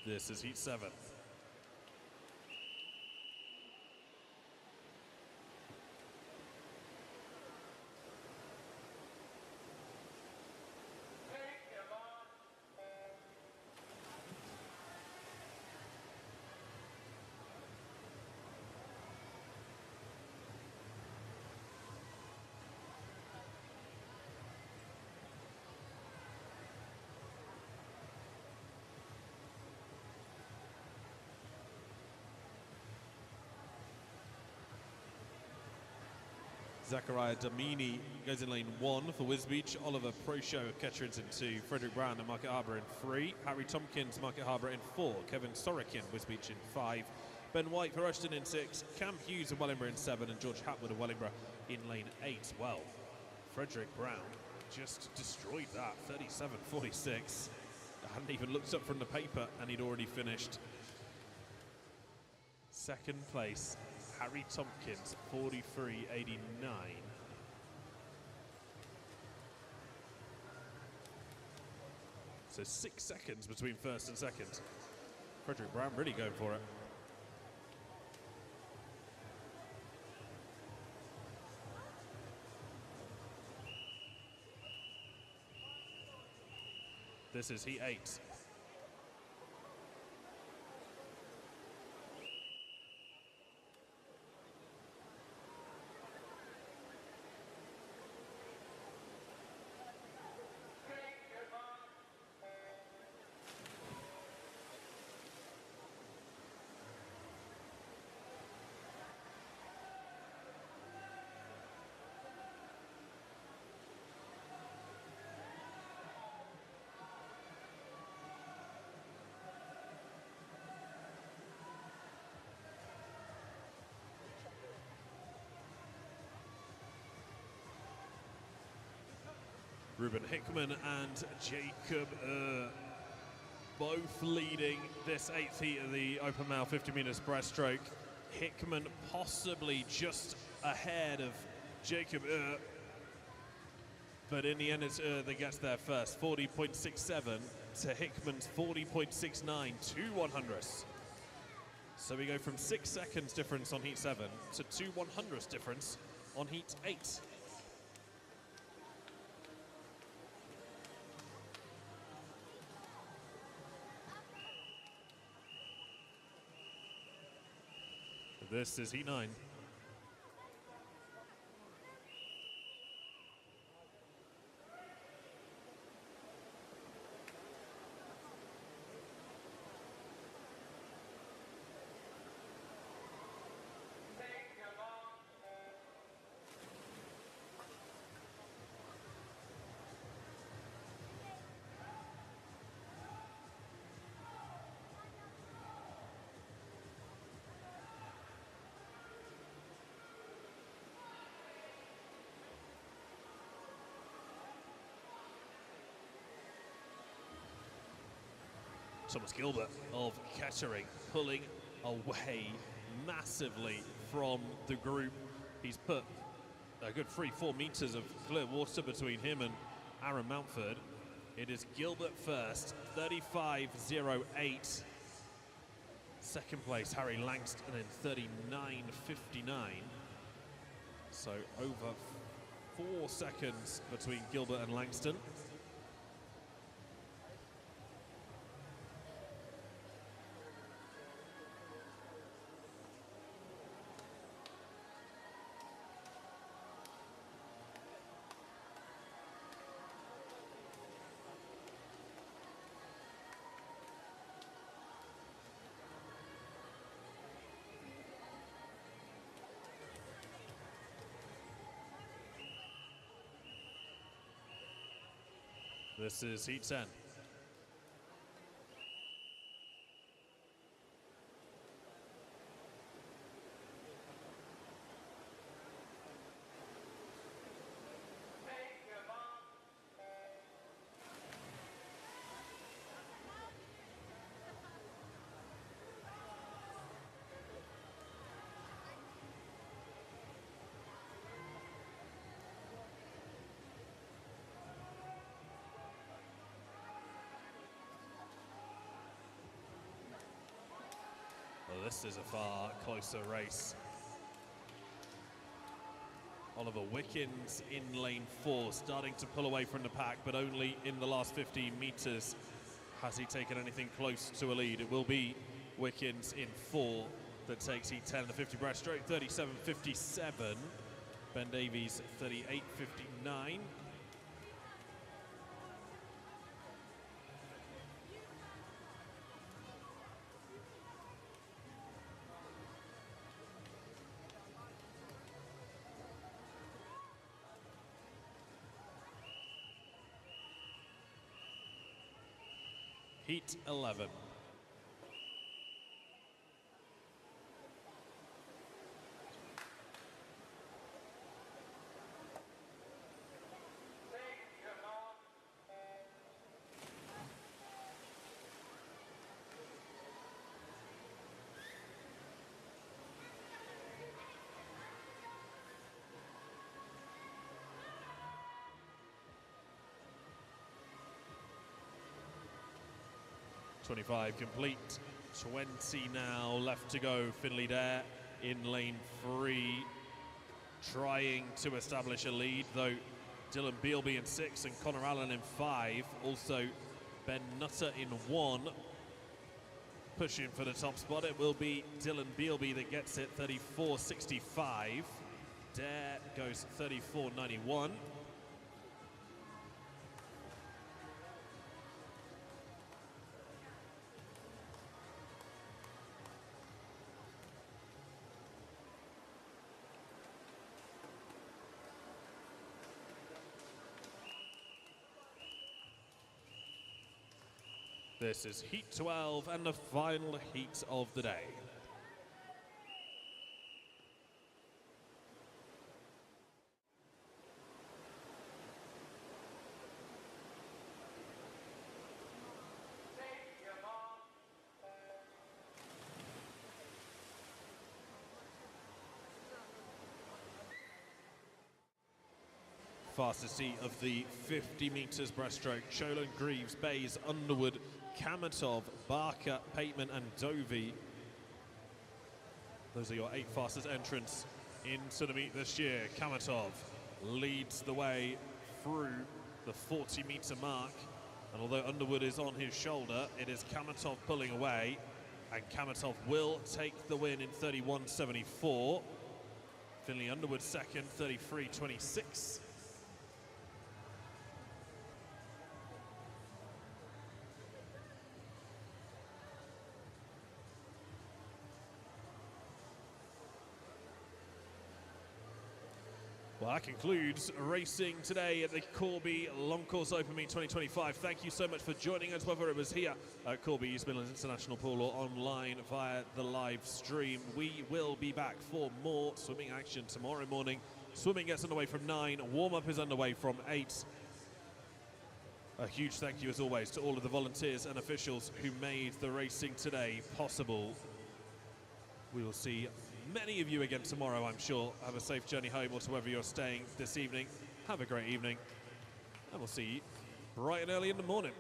This is heat 7. Zachariah Damini goes in lane 1 for Wisbech. Oliver Proshow of Ketterins in 2. Frederick Brown of Market Harbour in 3. Harry Tompkins, Market Harbour in 4. Kevin Sorokin, Wisbech in 5. Ben White for Rushton in 6. Cam Hughes of Wellingborough in 7. And George Hatwood of Wellingborough in lane 8. Well, Frederick Brown just destroyed that, 37.46. I hadn't even looked up from the paper and he'd already finished. Second place, Harry Tompkins, 43.89. So 6 seconds between first and second. Frederick Brown really going for it. This is heat 8. Ruben Hickman and Jacob both leading this 8th heat of the open male 50 meters breaststroke. Hickman possibly just ahead of Jacob but in the end it's that gets there first. 40.67 to Hickman's 40.69, 2 100ths. So we go from 6 seconds difference on heat 7 to 2/100ths difference on heat 8. This is heat 9. Thomas Gilbert of Kettering pulling away massively from the group. He's put a good 3-4 meters of clear water between him and Aaron Mountford. It is Gilbert first, 35.08. Second place, Harry Langston in 39.59. So over 4 seconds between Gilbert and Langston. This is heat 10. Well, this is a far closer race. Oliver Wickens in lane 4, starting to pull away from the pack, but only in the last 15 meters has he taken anything close to a lead. It will be Wickens in 4 that takes heat 10, the 50 breaststroke, 37.57. Ben Davies, 38.59. Heat 11. .25 complete, 20 now left to go. Finley Dare in lane 3, trying to establish a lead, though Dylan Bealby in 6 and Connor Allen in 5. Also Ben Nutter in 1. Pushing for the top spot, it will be Dylan Bealby that gets it, 34.65. Dare goes 34.91. This is heat 12 and the final heat of the day. Fastest heat of the 50 meters breaststroke. Cholan, Greaves, Bays, Underwood, Kamatov, Barker, Pateman and Dovey Those are your 8 fastest entrants into the meet this year. Kamatov leads the way through the 40-meter mark. And although Underwood is on his shoulder, it is Kamatov pulling away. And Kamatov will take the win in 31.74. Finley Underwood second, 33.26. Well, that concludes racing today at the Corby Long Course Open Meet 2025. Thank you so much for joining us, whether it was here at Corby East Midlands International Pool or online via the live stream. We will be back for more swimming action tomorrow morning. Swimming gets underway from 9, warm-up is underway from 8. A huge thank you, as always, to all of the volunteers and officials who made the racing today possible. We will see many of you again tomorrow, I'm sure. Have a safe journey home, or to wherever you're staying this evening. Have a great evening, and we'll see you bright and early in the morning.